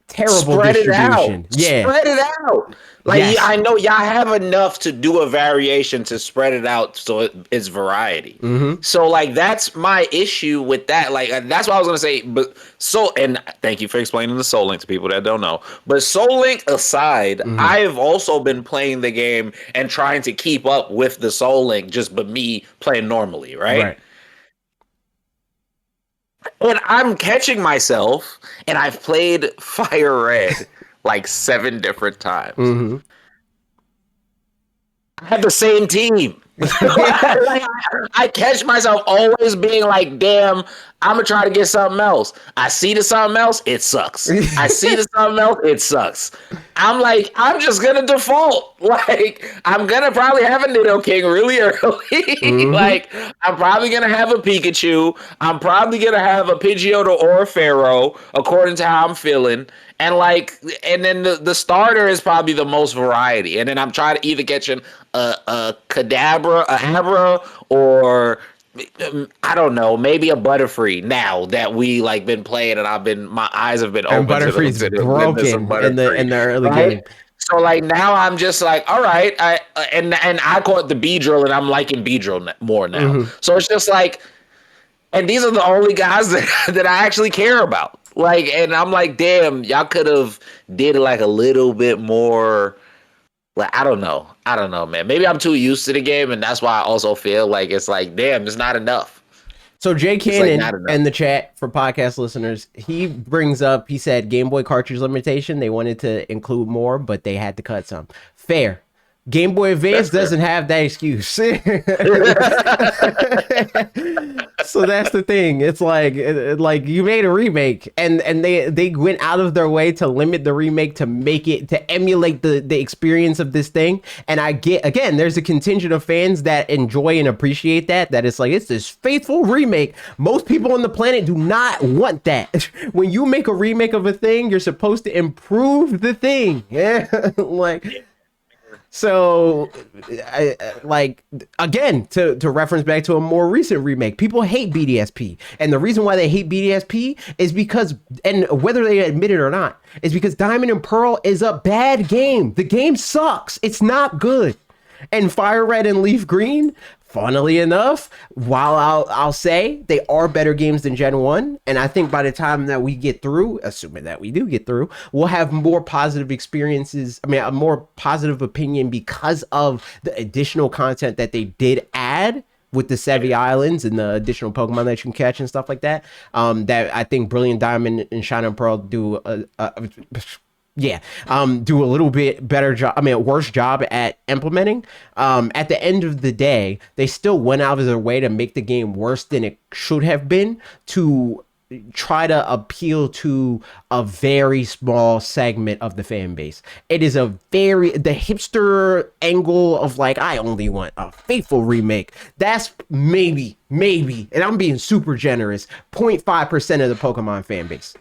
terrible distribution. Yeah. Spread it out. Like, I know y'all have enough to do a variation to spread it out so it's variety. Mm-hmm. So, like, that's my issue with that. Like, that's what I was going to say. But and thank you for explaining the Soul Link to people that don't know. But Soul Link aside, I've also been playing the game and trying to keep up with the Soul Link, but me playing normally, right? And I'm catching myself, and I've played Fire Red like 7 different times. Mm-hmm. I have the same team. I catch myself always being like, damn, I'm gonna try to get something else. I see the something else, it sucks. I see the something else, it sucks. I'm like, I'm just gonna default. Like, I'm gonna probably have a Nidoking really early. Like, I'm probably gonna have a Pikachu. I'm probably gonna have a Pidgeotto or a Pharaoh, according to how I'm feeling. And then the starter is probably the most variety. And then I'm trying to either catch a Kadabra, a Abra, or I don't know, maybe a Butterfree. Now that we been playing, and my eyes have been open. Butterfree's broken in the early game. So now I'm just like, all right, and I caught the Beedrill, and I'm liking Beedrill more now. So it's just like, and these are the only guys that I actually care about. And I'm like, damn, y'all could have did a little bit more. I don't know, man. Maybe I'm too used to the game, and that's why I also feel like it's like, damn, it's not enough. So Jay Cannon in the chat, for podcast listeners, he brings up, he said Game Boy cartridge limitation. They wanted to include more, but they had to cut some. Fair. Game Boy Advance doesn't have that excuse. So that's the thing. It's like you made a remake, and they went out of their way to limit the remake to make it to emulate the experience of this thing. And I get, again, there's a contingent of fans that enjoy and appreciate that it's like, it's this faithful remake. Most people on the planet do not want that. When you make a remake of a thing, you're supposed to improve the thing. Yeah. So, again, to reference back to a more recent remake, people hate BDSP. And the reason why they hate BDSP is because, and whether they admit it or not, is because Diamond and Pearl is a bad game. The game sucks. It's not good. And Fire Red and Leaf Green, funnily enough, while I'll say they are better games than Gen 1, and I think by the time that we get through, assuming that we do get through, we'll have more positive experiences, a more positive opinion because of the additional content that they did add with the Sevi Islands and the additional Pokemon that you can catch and stuff like that. That I think Brilliant Diamond and Shining Pearl do Yeah, do a little bit better job. I mean, a worse job at implementing. At the end of the day, they still went out of their way to make the game worse than it should have been to try to appeal to a very small segment of the fan base. It is the hipster angle of like, I only want a faithful remake. That's maybe, and I'm being super generous, 0.5% of the Pokemon fan base.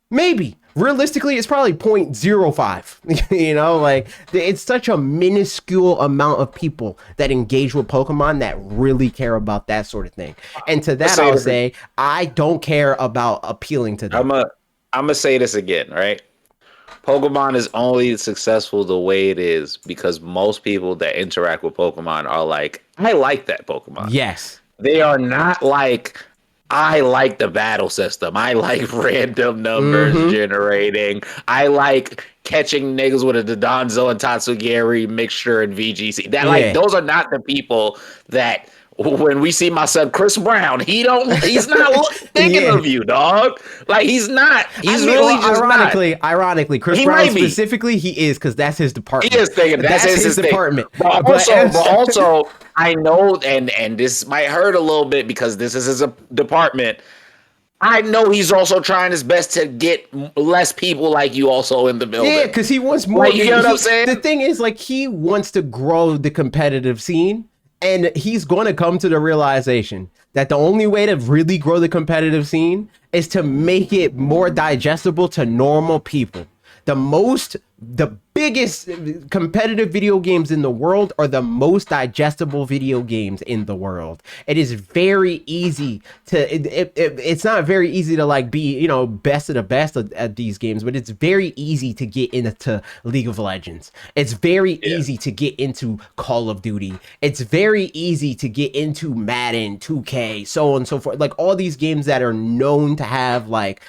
Maybe realistically it's probably 0.05. You know, like it's such a minuscule amount of people that engage with Pokemon that really care about that sort of thing, and to that I'll say I don't care about appealing to them. I'm gonna say this again, right? Pokemon is only successful the way it is because most people that interact with Pokemon are like, I like that Pokemon. Yes. They are not like, I like the battle system. I like random numbers generating. I like catching niggas with a Dodonzo and Tatsugiri mixture in VGC. That like those are not the people that when we see my son Chris Brown, he's not thinking of you, dog. Like he's not. He's really just ironically, Chris Brown specifically, he is because that's his department. He is thinking that's his department. But also, I know, and this might hurt a little bit because this is his department. I know he's also trying his best to get less people like you also in the building. Yeah, because he wants more. Like, you know what I'm saying? The thing is, like, he wants to grow the competitive scene. And he's going to come to the realization that the only way to really grow the competitive scene is to make it more digestible to normal people. The biggest competitive video games in the world are the most digestible video games in the world. It is very easy it's not very easy to like be, you know, best of the best at these games, but it's very easy to get into League of Legends. It's very easy to get into Call of Duty. It's very easy to get into Madden, 2K, so on and so forth. Like all these games that are known to have like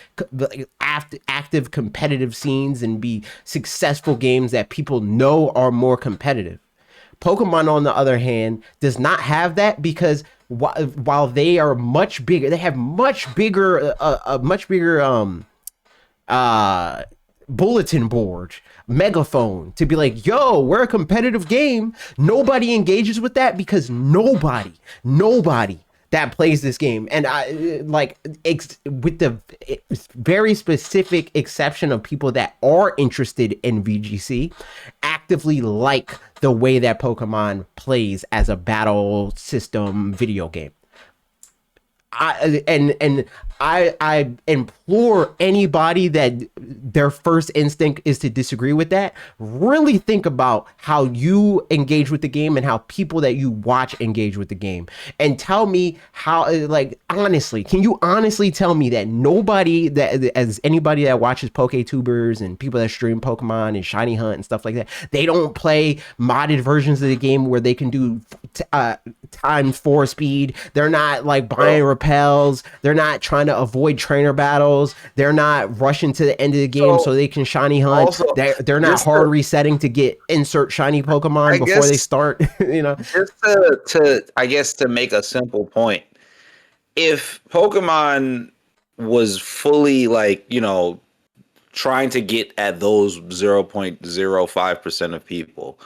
active competitive scenes and be successful games that people know are more competitive. Pokemon, on the other hand, does not have that because while they are much bigger, they have much bigger, bulletin board, megaphone to be like, yo, we're a competitive game. Nobody engages with that because nobody that plays this game, and with the very specific exception of people that are interested in VGC, actively like the way that Pokemon plays as a battle system video game. I implore anybody that their first instinct is to disagree with that, really think about how you engage with the game and how people that you watch engage with the game, and tell me how, like, honestly, can you honestly tell me that anybody that watches PokeTubers and people that stream Pokemon and Shiny Hunt and stuff like that, they don't play modded versions of the game where they can do times 4 speed? They're not like buying repels. They're not trying to avoid trainer battles. They're not rushing to the end of the game so they can shiny hunt. Also, they're not hard resetting to get insert shiny Pokemon before they start. You know, just to make a simple point, if Pokemon was fully like, you know, trying to get at those 0.05% of people,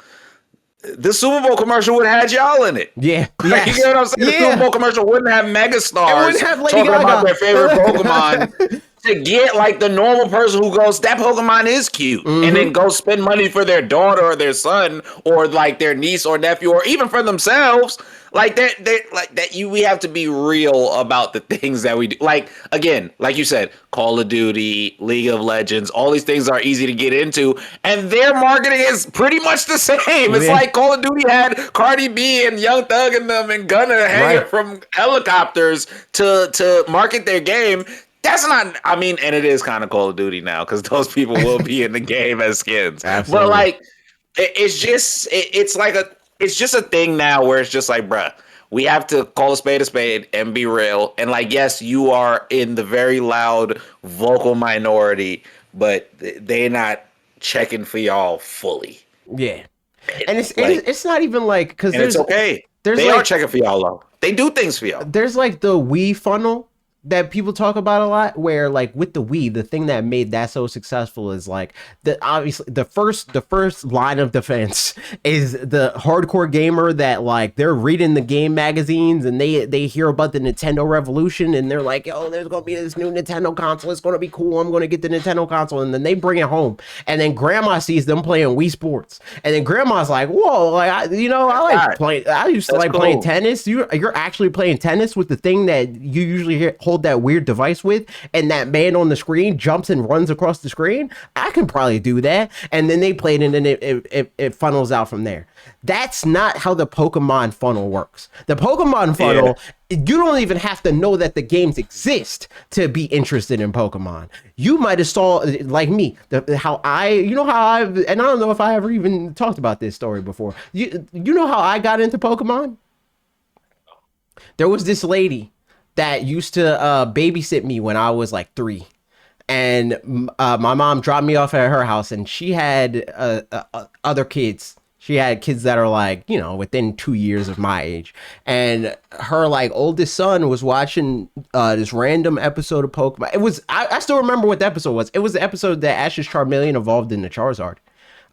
the Super Bowl commercial would have had y'all in it. Yeah. Yes. You know what I'm saying? The Super Bowl commercial wouldn't have megastars talking about their favorite Pokemon to get like the normal person who goes, that Pokemon is cute, and then go spend money for their daughter or their son or like their niece or nephew or even for themselves. Like we have to be real about the things that we do. Like, again, like you said, Call of Duty, League of Legends, all these things are easy to get into, and their marketing is pretty much the same. It's like Call of Duty had Cardi B and Young Thug and them and Gunna hanging from helicopters to market their game. That's not, I mean, and it is kind of Call of Duty now because those people will be in the game as skins. Absolutely. But like, it's just a thing now where it's just like, bruh, we have to call a spade and be real. And like, yes, you are in the very loud vocal minority, but they're not checking for y'all fully. Yeah. And it's not even like, because it's okay. They are checking for y'all though. They do things for y'all. There's like the Wii funnel that people talk about a lot, where like with the Wii, the thing that made that so successful is like the obviously the first line of defense is the hardcore gamer that like they're reading the game magazines and they hear about the Nintendo revolution and they're like, yo, there's gonna be this new Nintendo console, it's gonna be cool, I'm gonna get the Nintendo console, and then they bring it home and then grandma sees them playing Wii Sports and then grandma's like, whoa, like I like God, playing, I used to that's like playing cool. tennis. You're actually playing tennis with the thing that you usually hold that weird device with, and that man on the screen jumps and runs across the screen. I can probably do that. And then they played it, and then it funnels out from there. That's not how the Pokemon funnel works. The Pokemon Yeah. funnel, you don't even have to know that the games exist to be interested in Pokemon. You might have saw, like me, how I, you know how I, and I don't know if I ever even talked about this story before. You know how I got into Pokemon? There was this lady that used to babysit me when I was like 3. And my mom dropped me off at her house, and she had other kids. She had kids that are like, within 2 years of my age. And her like oldest son was watching this random episode of Pokemon. It was, I still remember what the episode was. It was the episode that Ash's Charmeleon evolved into Charizard.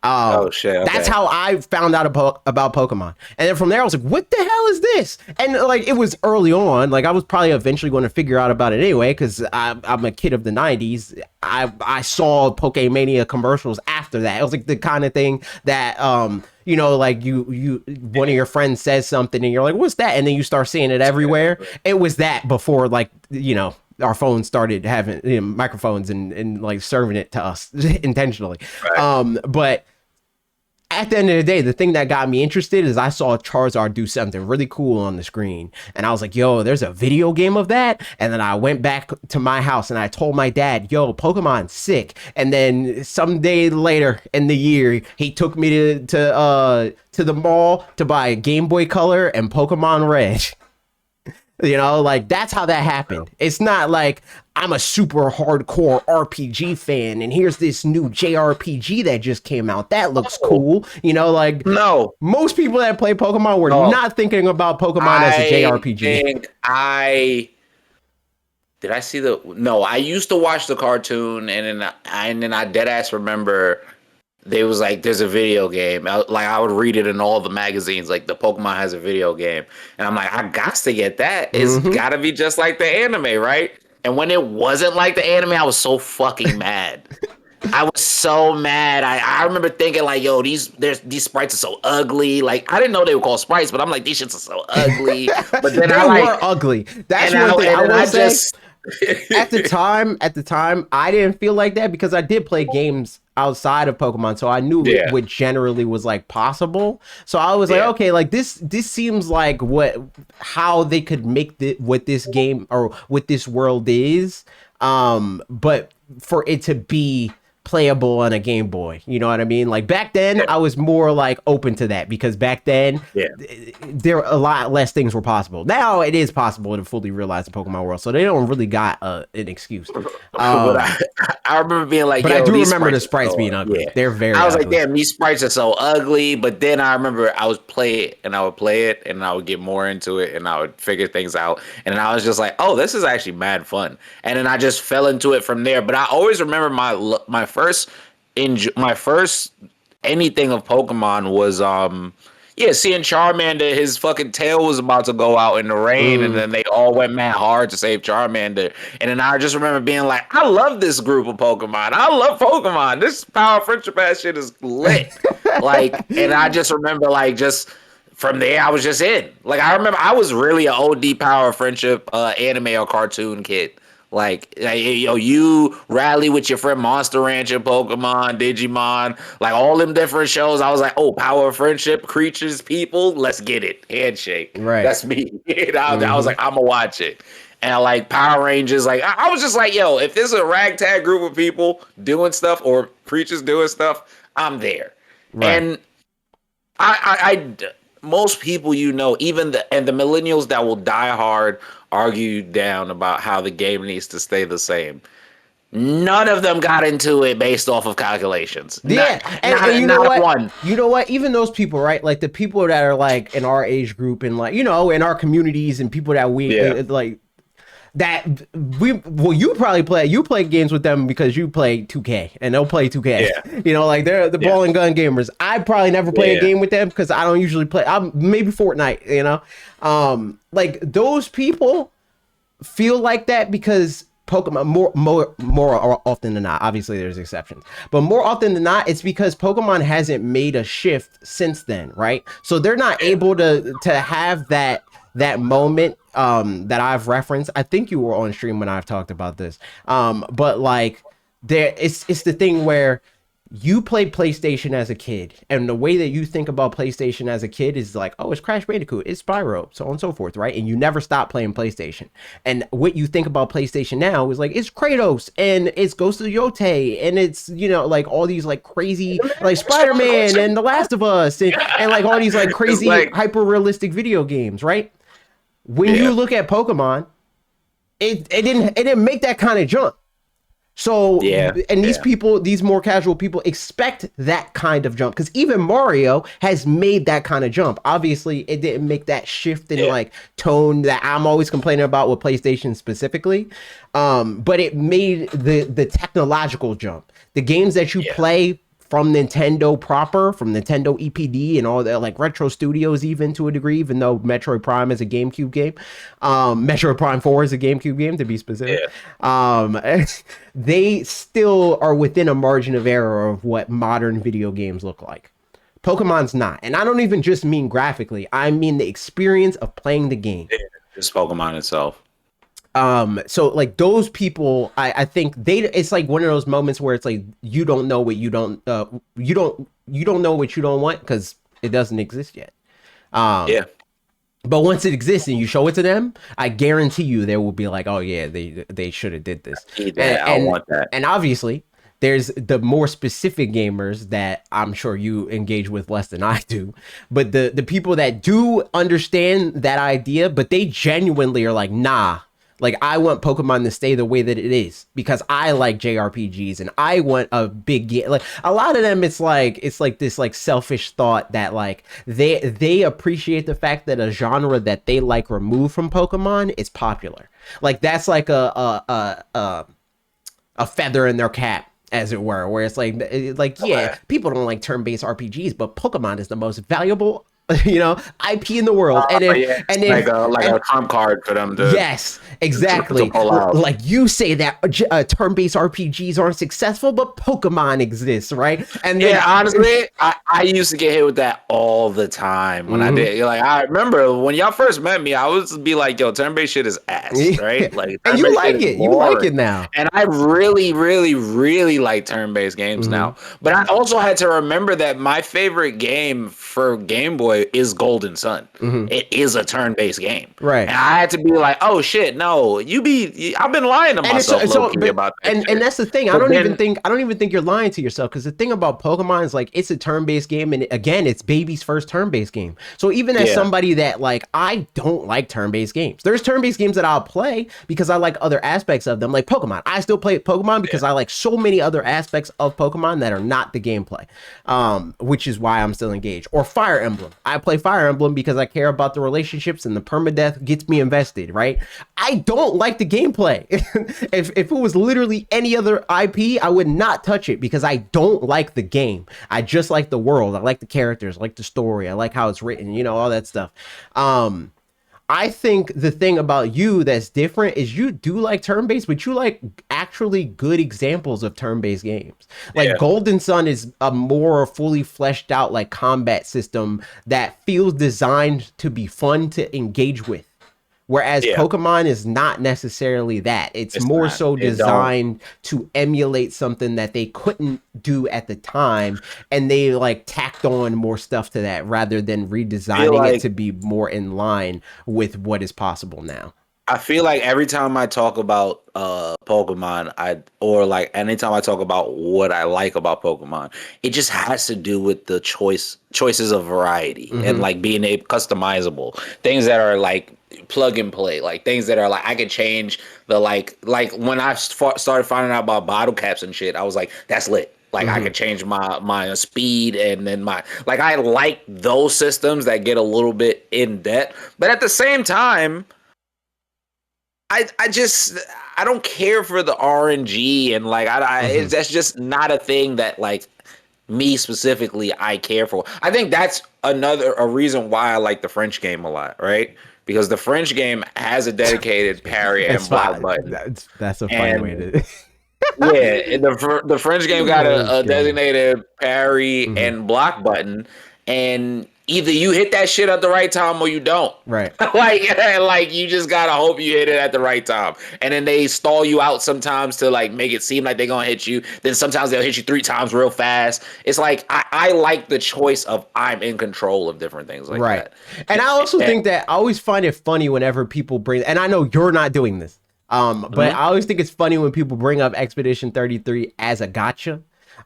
Oh shit. That's Okay. how I found out about Pokemon. And then from there, I was like, what the hell is this? And like, it was early on. Like, I was probably eventually going to figure out about it anyway, because I'm a kid of the 90s. I saw Pokemania commercials after that. It was like the kind of thing that, like you one of your friends says something and you're like, what's that? And then you start seeing it everywhere. It was that before, like, our phones started having microphones and like serving it to us intentionally. Right. But at the end of the day, the thing that got me interested is I saw Charizard do something really cool on the screen. And I was like, yo, there's a video game of that. And then I went back to my house and I told my dad, yo, Pokemon's sick. And then some day later in the year, he took me to the mall to buy a Game Boy Color and Pokemon Red. Like that's how that happened. It's not like I'm a super hardcore RPG fan and here's this new JRPG that just came out. That looks Oh, cool. Like no. most people that play Pokemon were No. not thinking about Pokemon as a I JRPG. think I did I see the no, I used to watch the cartoon and then I dead ass remember they was like there's a video game. I would read it in all the magazines like the Pokemon has a video game. And I'm like I got to get that. It's Hmm. got to be just like the anime, right? And when it wasn't like the anime, I was so fucking mad. I was so mad. I remember thinking like, yo, these sprites are so ugly. Like I didn't know they were called sprites, but I'm like, these shits are so ugly. But then I They were like ugly. That's and I one thing and I then will I say. just At the time, I didn't feel like that because I did play games outside of Pokemon, so I knew yeah, what generally was like possible. So I was like, yeah, okay, like this seems like how they could make what this game or what this world is, but for it to be playable on a Game Boy. You know what I mean? Like back then, yeah, I was more like open to that because back then yeah. there a lot less things were possible. Now it is possible to fully realize the Pokemon world, so they don't really got an excuse. But Um, I remember being like, but I yo, do these remember the sprites are sprites being so ugly. yeah. They're very I was like, ugly. damn, these sprites are so ugly. But then I remember I would play it and I would play it and I would get more into it and I would figure things out. And then I was just like, oh, this is actually mad fun. And then I just fell into it from there. But I always remember my first anything of Pokemon was yeah, seeing Charmander, his fucking tail was about to go out in the rain, and Mm. then they all went mad hard to save Charmander. And then I just remember being like, I love this group of Pokemon. I love Pokemon. This power friendship ass shit is lit. Like, and I just remember like just from there, I was just in. Like, I remember I was really an OD power friendship anime or cartoon kid. Like, yo, you rally with your friend Monster Rancher, Pokemon, Digimon, like all them different shows. I was like, oh, power of friendship, creatures, people, let's get it. Handshake. Right. That's me. I was Hmm. like, I'm gonna watch it. And like Power Rangers, like I was just like, yo, if there's a ragtag group of people doing stuff or creatures doing stuff, I'm there. Right. And most people even the millennials that will die hard argue down about how the game needs to stay the same. None of them got into it based off of calculations. Yeah, and you know Not what? one. You know what? Even those people, right? Like the people that are like in our age group and like in our communities and people that we Yeah. like that you probably play games with them because you play 2K and they'll play 2K. Yeah, You know, like they're the yeah, ball and gun gamers. I probably never play a yeah, game with them because I don't usually play. I'm maybe Fortnite. You know, like those people feel like that because Pokemon more often than not. Obviously, there's exceptions, but more often than not, it's because Pokemon hasn't made a shift since then, right? So they're not yeah. able to have that moment that I've referenced. I think you were on stream when I've talked about this. But like there, it's the thing where you played PlayStation as a kid, and the way that you think about PlayStation as a kid is like, oh, it's Crash Bandicoot, it's Spyro, so on and so forth, right? And you never stop playing PlayStation. And what you think about PlayStation now is like, it's Kratos, and it's Ghost of Yote, and it's, you know, like all these like crazy, like Spider Man and The Last of Us, and like all these like It's crazy, like, hyper realistic video games, right? When you yeah, look at Pokemon, it didn't make that kind of jump. So, yeah, and these yeah, people, these more casual people expect that kind of jump because even Mario has made that kind of jump. Obviously, it didn't make that shift in yeah, like tone that I'm always complaining about with PlayStation specifically. But it made the technological jump. The games that you yeah, play from Nintendo proper, from Nintendo EPD and all that, like Retro Studios, even to a degree, even though Metroid Prime is a GameCube game, Metroid Prime 4 is a GameCube game to be specific. yeah. Um, they still are within a margin of error of what modern video games look like. Pokemon's not. And I don't even just mean graphically, I mean the experience of playing the game. Yeah. Just Pokemon itself. So like those people, I think it's like one of those moments where it's like you don't know what you don't know what you don't want because it doesn't exist yet. Yeah, But once it exists and you show it to them, I guarantee you they will be like, oh yeah, they should have did this. I need And that. I and want that. and obviously there's the more specific gamers that I'm sure you engage with less than I do. But the people that do understand that idea, but they genuinely are like, nah. Like I want Pokemon to stay the way that it is because I like JRPGs and I want a big game. Like a lot of them, it's like this like selfish thought that like they appreciate the fact that a genre that they like removed from Pokemon is popular. Like that's like a feather in their cap, as it were, where it's like yeah, Okay. people don't like turn-based RPGs, but Pokemon is the most valuable IP in the world. And if Yeah, it's and if like and a trump card for them yes, to exactly. pull out. Like you say that turn-based RPGs aren't successful, but Pokemon exists, right? And Yeah, then honestly, I used to get hit with that all the time when I Mhm. did. Like I remember when y'all first met me, I was be like, "Yo, turn-based shit is ass," right? Like And you turn-based shit like is it. You like boring. it now. And I really, really, really like turn-based games Hmm. now. But I also had to remember that my favorite game for Game Boy is Golden Sun. Hmm. It is a turn-based game. Right. And I had to be like, "Oh shit, no, I've been lying to And it's myself low so, key but about that and shit." that's the thing. But then, I don't even think you're lying to yourself because the thing about Pokemon is like it's a turn-based game, and again, it's baby's first turn-based game. So even as yeah, somebody that like I don't like turn-based games, there's turn-based games that I'll play because I like other aspects of them, like Pokemon. I still play Pokemon yeah, because I like so many other aspects of Pokemon that are not the gameplay, which is why I'm still engaged. Or Fire Emblem. I play Fire Emblem because I care about the relationships and the permadeath gets me invested. Right? I don't like the gameplay. If it was literally any other IP, I would not touch it because I don't like the game. I just like the world. I like the characters. I like the story. I like how it's written. You know, all that stuff. I think the thing about you that's different is you do like turn-based, but you like actually good examples of turn-based games. Like yeah, Golden Sun is a more fully fleshed out like combat system that feels designed to be fun to engage with. Whereas yeah. Pokemon is not necessarily that. It's It's more not. so It don't. designed to emulate something that they couldn't do at the time. And they like tacked on more stuff to that rather than Feel redesigning it like to be more in line with what is possible now. I feel like every time I talk about Pokemon, or like anytime I talk about what I like about Pokemon, it just has to do with the choices of variety and Hmm. like being a customizable things that are like plug and play, like things that are like I can change the like when I started finding out about bottle caps and shit, I was like, that's lit. Like I Hmm. could change my speed and then my like I like those systems that get a little bit in depth, but at the same time I just I don't care for the RNG and like Hmm. that's just not a thing that like me specifically I care for. I think that's a reason why I like the French game a lot, right? Because the French game has a dedicated parry It's and block fine. button, That's a funny way and to. yeah, and the French game got French a game. designated parry Hmm. and block button, and either you hit that shit at the right time or you don't. Right. like you just gotta hope you hit it at the right time. And then they stall you out sometimes to like make it seem like they're gonna hit you. Then sometimes they'll hit you 3 times real fast. It's like I like the choice of I'm in control of different things like Right. that. And I also And, think that I always find it funny whenever people bring, and I know you're not doing this, but mhm. I always think it's funny when people bring up Expedition 33 as a gotcha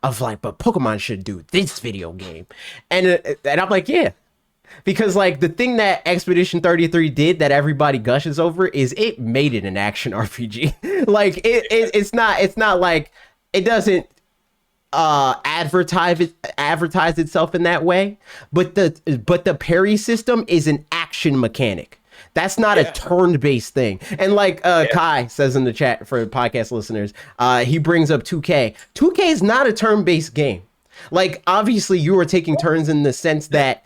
of like, but Pokemon should do this video game. And I'm like, yeah. Because like the thing that Expedition 33 did that everybody gushes over is it made it an action RPG. Like it's not like it doesn't advertise itself in that way, but the parry system is an action mechanic. That's not a Yeah, turn-based thing. And like yeah, Kai says in the chat for podcast listeners, he brings up 2K. 2K is not a turn-based game. Like obviously you are taking turns in the sense that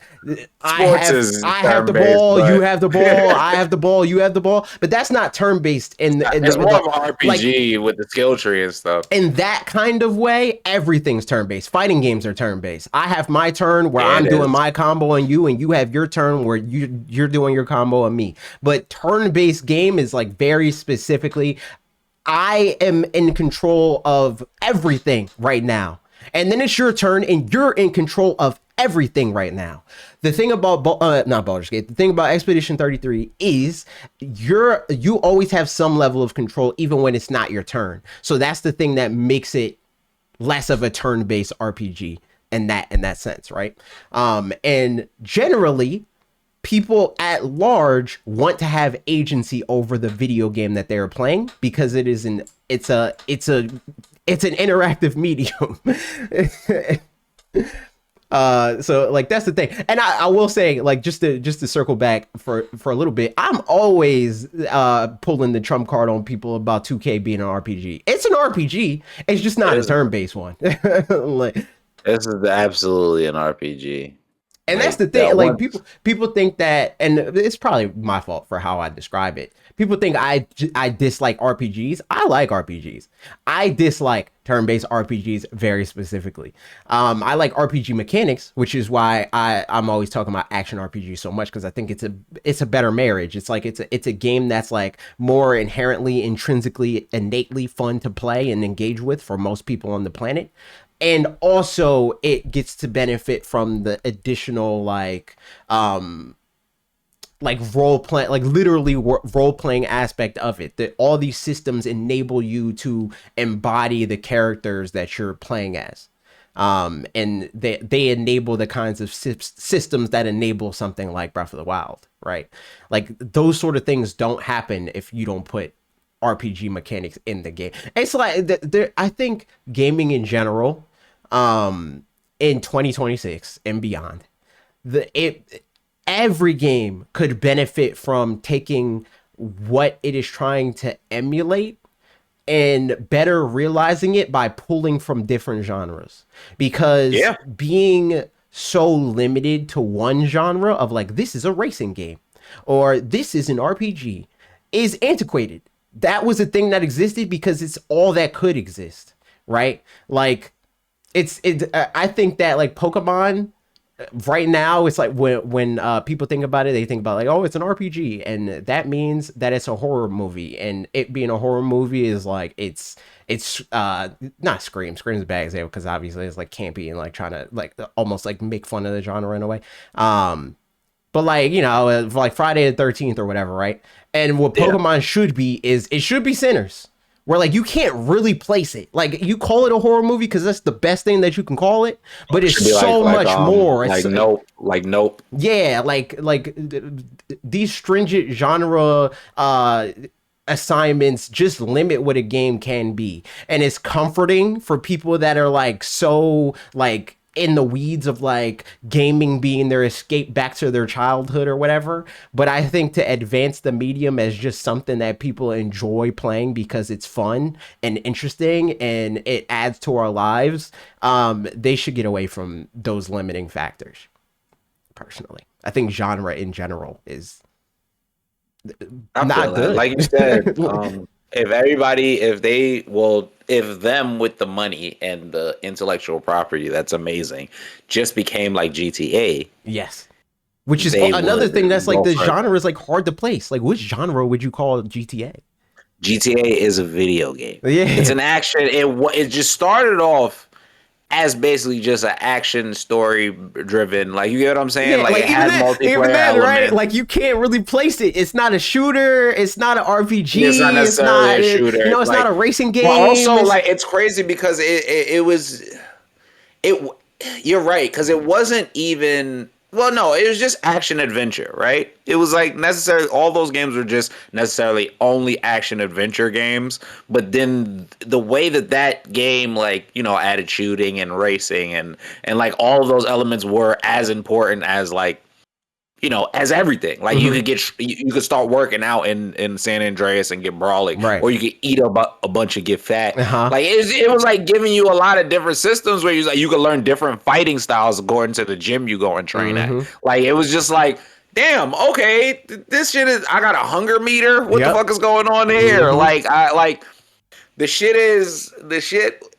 sports is I have turn the based, ball, you but have the ball, I have the ball, you have the ball, but that's not turn-based in it's more the of an like RPG with the skill tree and stuff. in that kind of way, everything's turn based. Fighting games are turn based. I have my turn where Yeah, I'm it doing is. my combo on you, and you have your turn where you're doing your combo on me. But turn based game is like very specifically, I am in control of everything right now. And then it's your turn, and you're in control of everything right now. The thing about not Baldur's Gate, the thing about Expedition 33 is you always have some level of control, even when it's not your turn. So that's the thing that makes it less of a turn-based RPG in that sense, right? And generally, people at large want to have agency over the video game that they're playing because it's an interactive medium. So like that's the thing. And I will say, like, just to circle back for a little bit, I'm always pulling the trump card on people about 2K being an RPG. It's an RPG, it's just not a It's, turn-based one. Like, this is absolutely an RPG. and that's Like the that thing, like one. people think that, and it's probably my fault for how I describe it. People think I dislike RPGs. I like RPGs. I dislike turn-based RPGs very specifically. I like RPG mechanics, which is why I'm always talking about action RPG so much, because I think it's a better marriage. It's like it's a game that's like more inherently, intrinsically, innately fun to play and engage with for most people on the planet. And also it gets to benefit from the additional like role play, like literally role playing aspect of it, that all these systems enable you to embody the characters that you're playing as. And they enable the kinds of systems that enable something like Breath of the Wild, right? Like those sort of things don't happen if you don't put RPG mechanics in the game. It's like I think gaming in general, in 2026 and beyond, the it every game could benefit from taking what it is trying to emulate and better realizing it by pulling from different genres, because Yeah, being so limited to one genre of like this is a racing game or this is an RPG is antiquated. That was a thing that existed because it's all that could exist, right? Like I think that like Pokemon right now, it's like when people think about it, they think about like, oh, it's an RPG, and that means that it's a horror movie, and it being a horror movie is like it's not Scream's a bad example because obviously it's like campy and like trying to like almost like make fun of the genre in a way. But like, you know, like Friday the 13th or whatever, right? And what yeah. Pokemon should be is it should be Sinners, where like you can't really place it. Like you call it a horror movie because that's the best thing that you can call it, but It it's should be so much more. It's like nope. yeah, these stringent genre assignments just limit what a game can be, and it's comforting for people that are like so like in the weeds of like gaming being their escape back to their childhood or whatever. But I think to advance the medium as just something that people enjoy playing because it's fun and interesting and it adds to our lives, they should get away from those limiting factors. Personally, I think genre in general is I not feel that. good. Like you said, if everybody, if they will, if them with the money and the intellectual property, that's amazing, just became like GTA, Yes. Which is they another would thing that's like go the further. genre is like hard to place. Like which genre would you call GTA? GTA is a video game. It's Yeah. an action. It just started off as basically just an action story driven. Like you get what I'm saying? Yeah, Like like it had even multiplayer then, right? elements. Like you can't really place it. It's not a shooter. It's not an It's not RPG. It's necessarily not, a shooter. it's not Like, a racing but also game. It's like it's crazy because it was it you're right because it wasn't even well no it was just action adventure, right? It was like necessarily all those games were just necessarily only action adventure games, but then the way that that game like added shooting and racing and like all of those elements were as important as like as everything. Like you Mhm. could you could start working out in San Andreas and get brawling, Right. or you could eat a bunch and get fat. Uh huh. Like it was like giving you a lot of different systems where you could learn different fighting styles according to the gym you go and train at. Mm-hmm. Like it was just like, damn, okay, this shit is. I got a hunger meter. What the Yep. fuck is going on here? Mm-hmm. Like the shit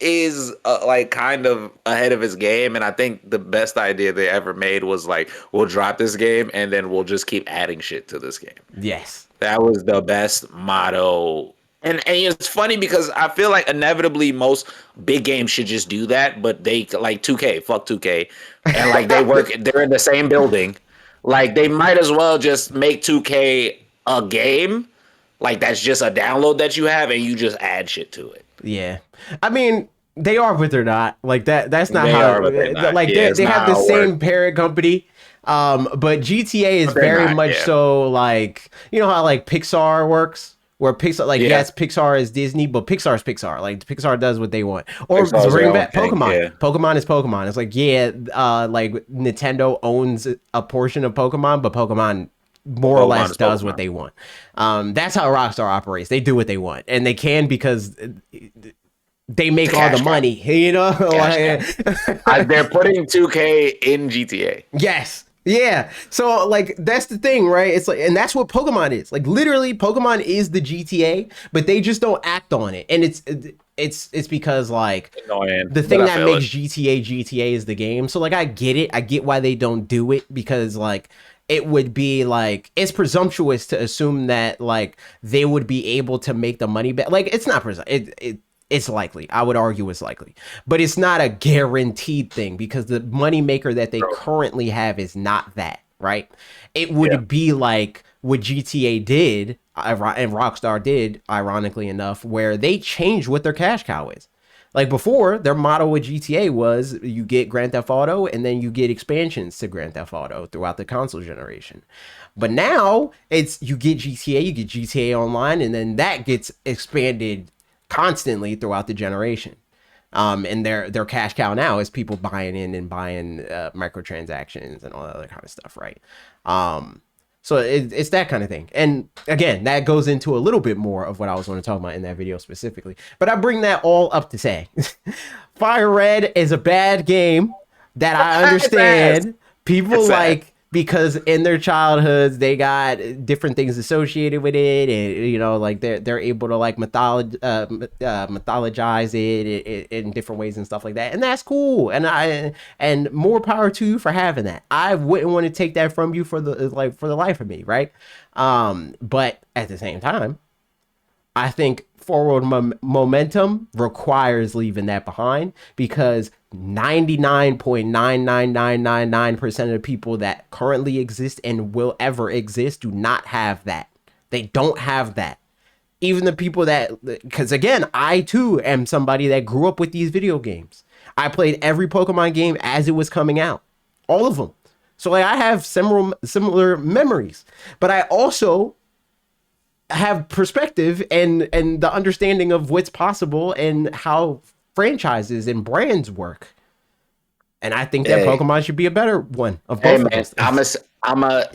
is like kind of ahead of its game, and I think the best idea they ever made was like we'll drop this game and then we'll just keep adding shit to this game. Yes. That was the best motto. And it's funny because I feel like inevitably most big games should just do that, but they like 2K, fuck 2K, and like they're in the same building. Like they might as well just make 2K a game, like that's just a download that you have, and you just add shit to it. Yeah. I mean, they are, but they're not. Like that. That's not They how. are, but they're not. Like Yeah, it's they not have the how it works. same parent company. But GTA is But they're very not. much Yeah. so like how like Pixar works. Where Pixar, like, Yeah. yes, Pixar is Disney, but Pixar's Pixar. Like, Pixar does what they want. Or to Pixar's their bring own back thing. Pokemon. Yeah. Pokemon is Pokemon. It's like, yeah, like Nintendo owns a portion of Pokemon, but Pokemon more or Pokemon less is does what Pokemon. they want. That's how Rockstar operates. They do what they want, and they can because they It's a make all the cash cow. money. You know, Cash cow. like, They're putting 2K in GTA. yes. Yeah. So like that's the thing, right? It's like and that's what Pokemon is. Like literally Pokemon is the GTA, but they just don't act on it. And it's because like Annoying, the but thing I that feel makes it. GTA is the game. So like I get it. I get why they don't do it because like it would be like it's presumptuous to assume that like they would be able to make the money back. Like it's not it's likely. I would argue it's likely. But it's not a guaranteed thing because the money maker that they Bro. currently have is not that, right? It Yeah. would be like what GTA did and Rockstar did, ironically enough, where they changed what their cash cow is. Like before, their motto with GTA was you get Grand Theft Auto and then you get expansions to Grand Theft Auto throughout the console generation. But now it's you get GTA, you get GTA Online, and then that gets expanded constantly throughout the generation. And their cash cow now is people buying in and buying microtransactions and all that other kind of stuff, right? So it's that kind of thing. And again, that goes into a little bit more of what I was going to talk about in that video specifically. But I bring that all up to say Fire Red is a bad game that I It's ass. understand people It's ass. like because in their childhoods they got different things associated with it and like they're able to like mythologize it in different ways and stuff like that, and that's cool, and more power to you for having that. I wouldn't want to take that from you for the life of me, right? But at the same time I think forward momentum requires leaving that behind because 99.99999% of the people that currently exist and will ever exist do not have that. They don't have that. Even the people that, because again, I too am somebody that grew up with these video games. I played every Pokemon game as it was coming out, all of them. So like I have similar memories, but I also have perspective and the understanding of what's possible and how franchises and brands work. And I think that Hey, Pokemon should be a better one of hey, both of man. those things.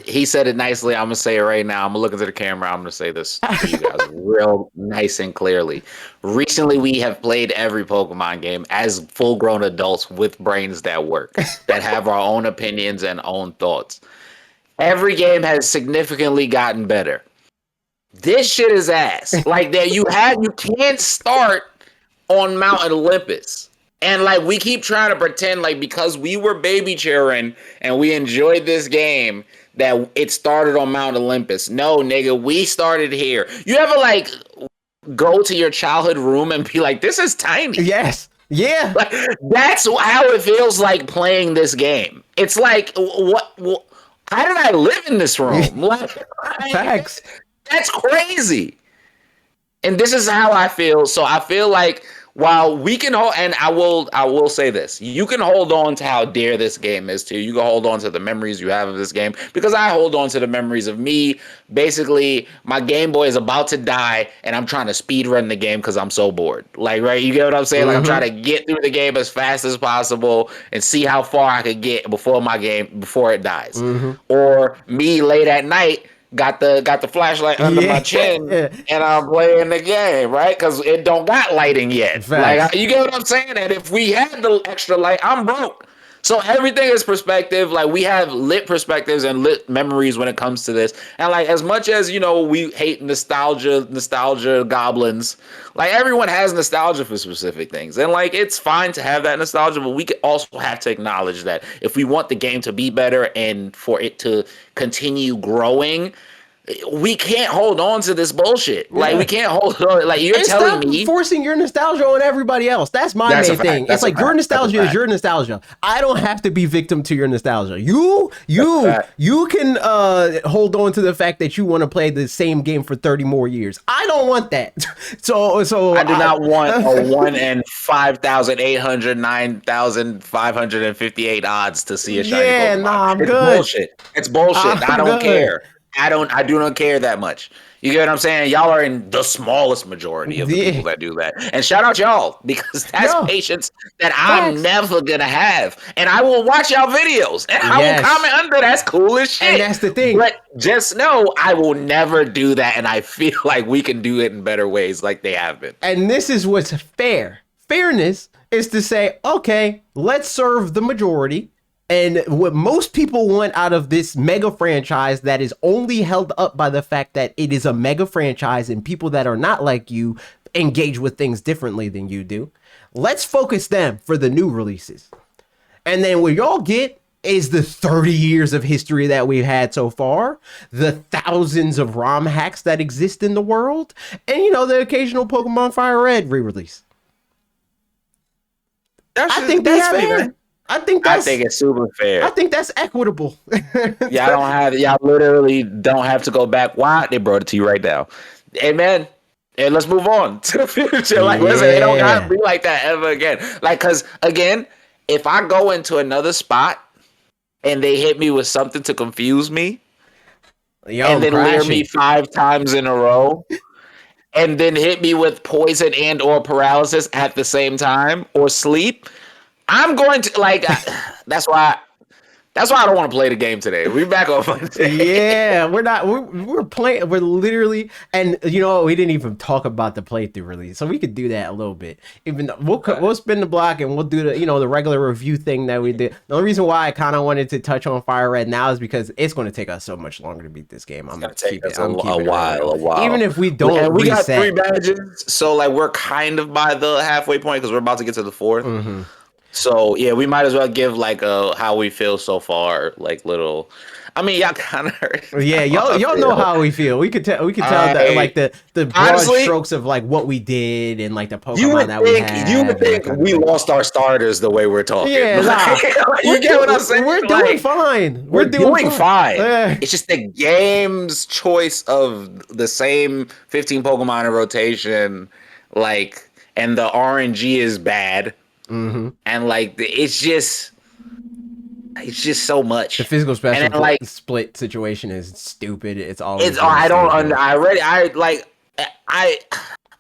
He said it nicely. I'm gonna say it right now. I'm gonna look into the camera. I'm gonna say this to you guys real nice and clearly. Recently, we have played every Pokemon game as full-grown adults with brains that work, that have our own opinions and own thoughts. Every game has significantly gotten better. This shit is ass. Like that, you can't start on Mount Olympus. And like we keep trying to pretend like because we were baby children and we enjoyed this game that it started on Mount Olympus. No, nigga, we started here. You ever like go to your childhood room and be like, this is tiny. Yes. Yeah. Like that's how it feels like playing this game. It's like what how did I live in this room? Like Facts. that's crazy. And this is how I feel. So I feel like while we can hold, and I will say this, you can hold on to how dear this game is to you. You can hold on to the memories you have of this game because I hold on to the memories of me. Basically, my Game Boy is about to die, and I'm trying to speed run the game because I'm so bored. Like, right? You get what I'm saying? Like, I'm trying Mm-hmm. to get through the game as fast as possible and see how far I could get before it dies. Mm-hmm. Or me late at night got the flashlight under my chin Yeah. and I'm playing the game, right? Because it don't got lighting yet. Facts. Like you get what I'm saying? And if we had the extra light, I'm broke. So everything is perspective. Like we have lit perspectives and lit memories when it comes to this. And like as much as we hate nostalgia goblins. Like everyone has nostalgia for specific things, and like it's fine to have that nostalgia. But we could also have to acknowledge that if we want the game to be better and for it to continue growing, we can't hold on to this bullshit. Like we Yeah. can't hold on. Like you're And telling stop me forcing your nostalgia on everybody else. That's my that's a main fact. thing. It's That's a like your fact. That's a nostalgia is fact. your nostalgia. I don't have to be victim to your nostalgia. That's a fact. You can hold on to the fact that you want to play the same game for 30 more years. I don't want that. So I do not want a 1 in 5,809,558 odds to see a shiny yeah, Pokemon. nah, I'm It's good. bullshit. It's bullshit. I I'm don't good. care. I do not care that much. You get what I'm saying? Y'all are in the smallest majority of the Yeah. people that do that. And shout out y'all because that's Yo, patience that I'm facts. never gonna have. And I will watch y'all videos and I will Yes. comment under that's cool as And shit. that's the thing. But just know I will never do that. And I feel like we can do it in better ways like they have been. And this is what's fair. Fairness is to say, okay, let's serve the majority. And what most people want out of this mega franchise that is only held up by the fact that it is a mega franchise and people that are not like you engage with things differently than you do. Let's focus them for the new releases. And then what y'all get is the 30 years of history that we've had so far, the thousands of ROM hacks that exist in the world, and the occasional Pokemon Fire Red re-release. That I should think be that's happy, fair. man. I think I that's think it's super I fair. think that's equitable. Y'all literally don't have to go back. Why? They brought it to you right now. Amen. And let's move on to the future. Like, listen, it don't gotta Yeah. be like that ever again. Like, cause again, if I go into another spot and they hit me with something to confuse me Yo, and I'm then lure me crashing. 5 times in a row and then hit me with poison and or paralysis at the same time or sleep, I'm going to like that's why I don't want to play the game today. We back on Monday. Yeah, we're not. We're playing. We're literally, and we didn't even talk about the playthrough release, so we could do that a little bit. Even though we'll spin the block and we'll do the regular review thing that we did. The only reason why I kind of wanted to touch on Fire Red now is because it's going to take us so much longer to beat this game. It's gonna take us I'm a keeping it real. while, a Even while. if we don't And we got reset. 3 badges, so like we're kind of by the halfway point because we're about to get to the fourth. Mm-hmm. So yeah, we might as well give like a how we feel so far, like little. I mean, y'all kind of heard Yeah, how I y'all know feel. how we feel. We could tell that I like the broad honestly, strokes of like what we did and like the Pokemon that we you have would and that think kind of we thing. lost our starters the way we're talking. Yeah, nah. Like, you get what I'm saying? We're doing Like fine. we're doing fine. Yeah. It's just the game's choice of the same 15 Pokemon in rotation, like, and the RNG is bad, Mm-hmm. and like it's just so The much. physical And special then like split situation is stupid. It's it's always been I don't stupid. I already I like I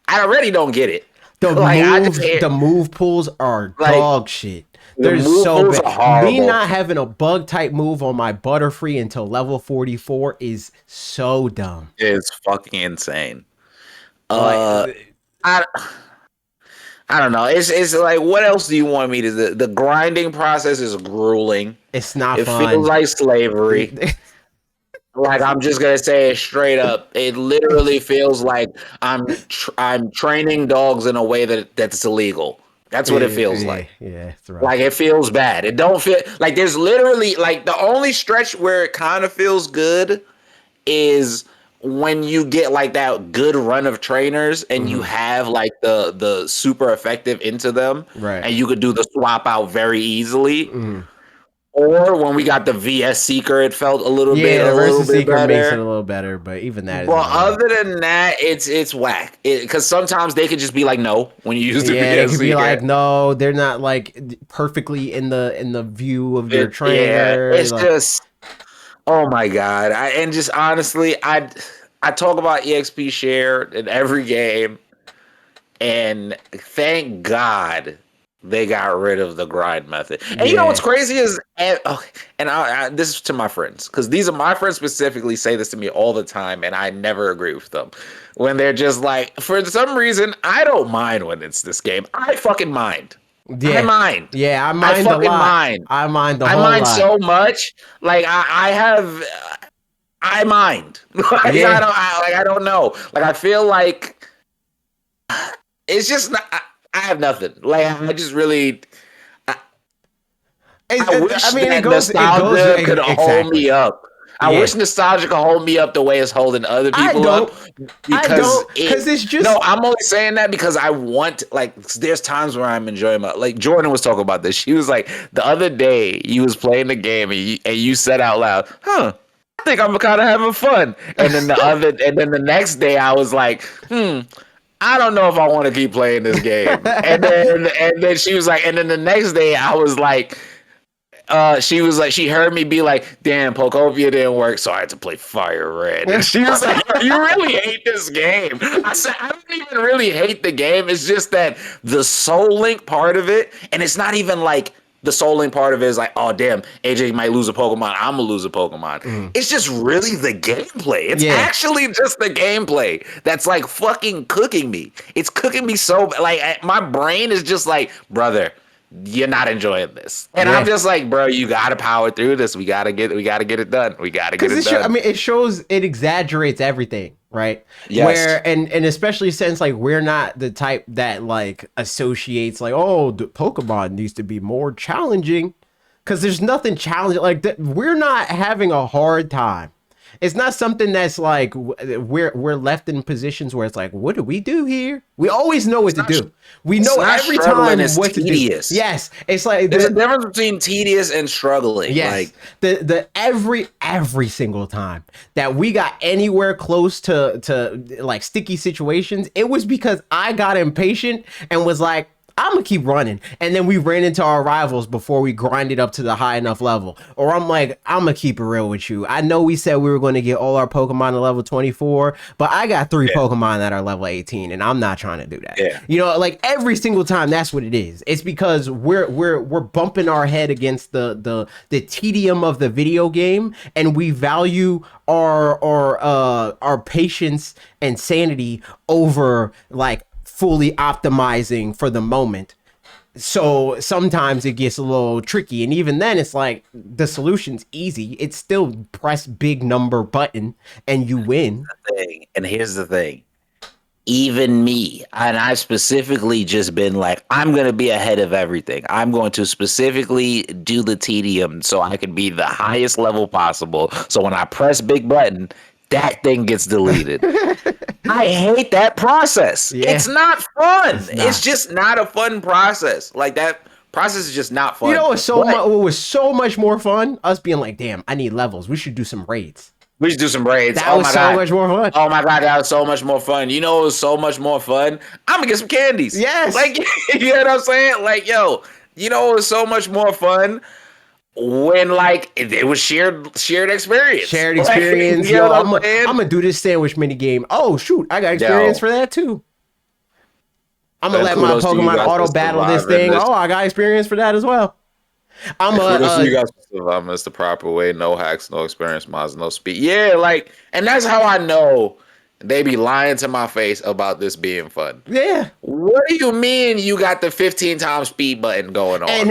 I already don't get it. The Like I just hear move pools are like dog shit. The There's move so pools bad. are Me horrible. not having a bug type move on my Butterfree until level 44 is so dumb. It's fucking insane. Like, Uh, I I don't know. It's like, what else do you want me to do? The grinding process is grueling. it's not It feels fun. like slavery. Like, I'm just gonna say it straight up. It literally feels like I'm training dogs in a way that's illegal. That's what it feels Yeah, like. yeah, it's Like, rough. it feels bad. It don't feel like there's literally like the only stretch where it kind of feels good is when you get like that good run of trainers and you Hmm. have like the super effective into them Right. and you could do the swap out very easily. Hmm. Or when we got the VS Seeker, it felt Yeah, a the little Versus bit Seeker makes it better. a little better, but even that is But not enough. other than that, it's whack. Because sometimes they could just be like, no, when you use the Yeah, they VS could be Seeker. like, no, they're not like perfectly in the view of your Yeah, trainer. it's Like, just, oh my god. And just honestly, I talk about EXP share in every game, and thank God they got rid of the grind method. And you know what's yeah, crazy is, this is to my friends, because these are my friends specifically say this to me all the time, and I never agree with them. When they're just like, for some reason, I don't mind when it's this game. I fucking mind. I yeah, mind. yeah. I I mind a fucking lot. mind. I mind a I whole mind lot. so much. Like I have, I mind. Like Yeah, I don't know. Like I feel like it's just not. I have nothing. Like I just really. I, I I wish mean, that it goes nostalgia could hold exactly. me up. I Yeah, wish nostalgia could hold me up the way it's holding other I people up. don't. I Because don't, because it's no, just I'm only saying that because I want, like, there's times where I'm enjoying like Jordan was talking about this. She was like, the other day you was playing the game and you said out loud, huh, I think I'm kind of having fun. And then the next day I was like, I don't know if I want to keep playing this game. And then she was like, and then the next day I was like, she was like, she heard me be like, damn, Pokopia didn't work, so I had to play Fire Red. And she was like, you really hate this game. I said, I don't even really hate the game. It's just that the Soul Link part of it, and it's not even like the Soul Link part of it is like, oh damn, AJ might lose a Pokemon, I'm gonna lose a Pokemon. mm, It's just really the gameplay. It's yeah. actually just the gameplay that's like fucking cooking me. It's cooking me so like my brain is just like, brother, you're not enjoying this. And I'm Yeah, just like, bro, you gotta power through this. We gotta get it done. We gotta get because it I done. mean, it shows, it exaggerates everything, right? Yes. Where and especially since like we're not the type that like associates like, oh, the Pokemon needs to be more challenging, because there's nothing challenging like that. We're not having a hard time. It's not something that's like we're left in positions where it's like, what do we do here? We always know what It's to not do. We it's know not every struggling, time it's what to do. tedious. Yes, it's like There's a the difference between tedious and struggling. yes, Like, the every single time that we got anywhere close to like sticky situations, it was because I got impatient and was like, I'm gonna keep running, and then we ran into our rivals before we grinded up to the high enough level. Or I'm like, I'm gonna keep it real with you. I know we said we were going to get all our Pokemon to level 24, but I got three yeah, Pokemon that are level 18, and I'm not trying to do that. yeah. You know, like every single time, that's what it is. It's because we're bumping our head against the tedium of the video game, and we value our patience and sanity over like fully optimizing for the moment. So sometimes it gets a little tricky, and even then it's like the solution's easy. It's still press big number button and you win. And here's the thing. Even me, and I've specifically just been like, I'm going to be ahead of everything. I'm going to specifically do the tedium so I can be the highest level possible. So when I press big button, that thing gets deleted. I hate that process. It's Yeah, not fun. it's It's not. just not a fun process. Like that process is just not You fun. know, it's But what was so much more fun? Us being like, damn, I need levels. We should do some raids. we should do some raids. That Oh was my so god. much more fun. Oh my god, that was so much more fun. You know, it was so much more fun. I'm gonna get some candies. Yes. Like, you know what I'm saying? Like, yo, you know, it was so much more fun when like it was shared experience. Shared Like, experience. you know Yo, what I'm I'm gonna saying? I'm do this sandwich mini game. Oh shoot, I got experience Yo, for that too. I'm gonna let my kudos to you Pokemon guys for auto battle this surviving thing. this. Oh, I got experience for that as well. I'm Kudos to you a guys for surviving. It's the proper way. No hacks, no experience mods, no speed. Yeah, like, and that's how I know they be lying to my face about this being fun. yeah. What do you mean you got the 15 times speed button going on? And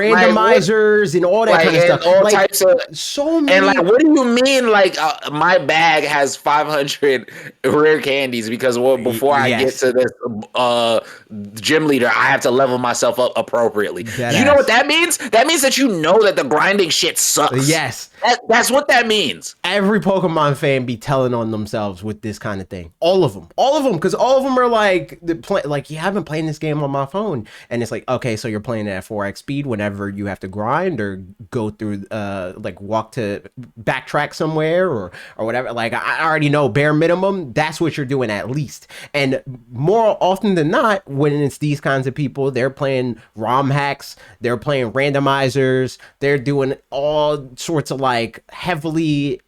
Like what? randomizers and all that Like kind of and stuff. all Like types of so and like many. what do you mean like my bag has 500 rare candies because before I get Yes, to this uh gym leader I have to level myself up appropriately. dead You know what ass. that means? That means that you know that the grinding shit sucks. Yes, That's what that means. every Pokemon fan be telling on themselves with this kind of thing. All of them, because all of them are like like you haven't played this game on my phone, and it's like okay, so you're playing it at 4x speed whenever you have to grind or go through like walk to backtrack somewhere or whatever. Like I already know bare minimum that's what you're doing at least, and more often than not when it's these kinds of people, they're playing ROM hacks, they're playing randomizers, they're doing all sorts of like heavily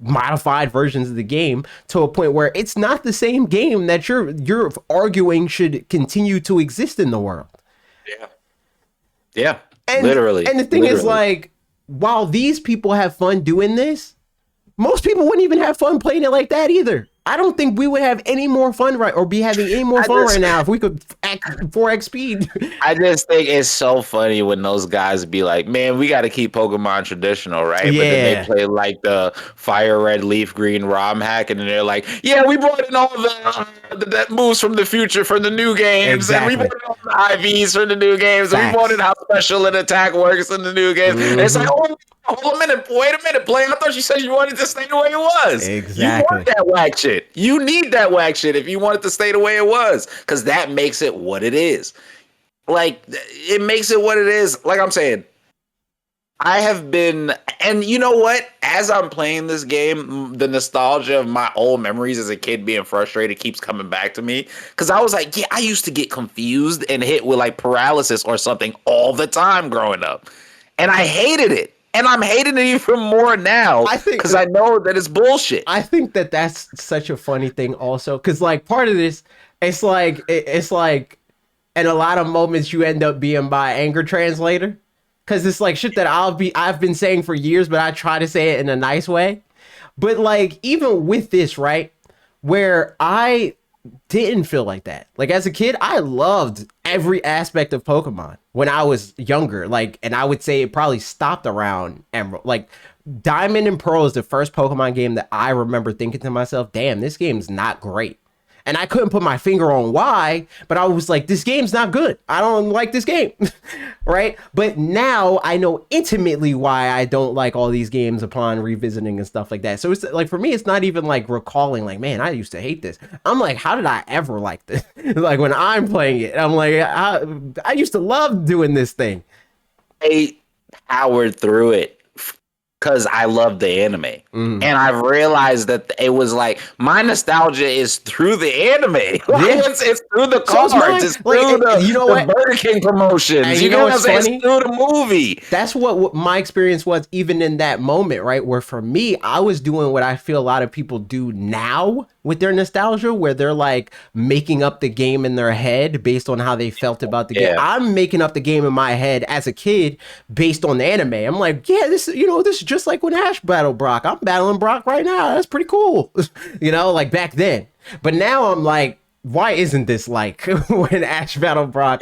modified versions of the game to a point where it's not the same game that you're arguing should continue to exist in the world. Yeah. Yeah. And Literally. and the thing is Literally. like while these people have fun doing this, most people wouldn't even have fun playing it like that either. I don't think we would have any more fun right or be having any more I fun right just now if we could act 4x speed. I just think it's so funny when those guys be like, "Man, we got to keep Pokemon traditional, right?" But then they Yeah, play like the Fire Red, Leaf Green ROM hack, and then they're like, "Yeah, we brought in all the moves from the future for the new games, and we brought exactly. in all the IVs for the new games, and we brought in Facts. how special an attack works in the new games." And it's like, Hmm. "Oh, hold a minute, wait a minute, play. I thought you said you wanted to stay the way it was. You want Exactly. that whack shit. You need that whack shit if you want it to stay the way it was, because that makes it what it is." Like it makes it what it is. Like I'm saying, I have been, and you know what? As I'm playing this game, the nostalgia of my old memories as a kid being frustrated keeps coming back to me. Because I was like, yeah, I used to get confused and hit with like paralysis or something all the time growing up, and I hated it. And I'm hating it even more now I think because I know that it's bullshit. I think that that's such a funny thing also cuz like part of this it's like in a lot of moments you end up being my anger translator cuz it's like shit that I've been saying for years but I try to say it in a nice way. But like even with this, right? Where I didn't feel like that. Like as a kid, I loved every aspect of Pokemon when I was younger. Like, and I would say it probably stopped around Emerald. Like, Diamond and Pearl is the first Pokemon game that I remember thinking to myself, "Damn, this game's not great." And I couldn't put my finger on why, but I was like, this game's not good. I don't like this game. Right? But now I know intimately why I don't like all these games upon revisiting and stuff like that. So it's like for me, it's not even like recalling, like, man, I used to hate this. I'm like, how did I ever like this? Like when I'm playing it, I'm like, I used to love doing this thing. I powered through it because I love the anime. Mm. And I've realized that it was like my nostalgia is through the anime. Like Yeah. it's through the So it's cards, mine. it's Like, through you know the what? Burger King And promotions. you You know get what I'm what's saying? It's funny? through the movie. That's what my experience was even in that moment, right? Where for me, I was doing what I feel a lot of people do now with their nostalgia, where they're like making up the game in their head based on how they felt about the game. Yeah. I'm making up the game in my head as a kid based on the anime. I'm like, yeah, this, this is just like when Ash battled Brock. I'm battling Brock right now. That's pretty cool. Like back then. But now I'm like, why isn't this like when Ash battled Brock?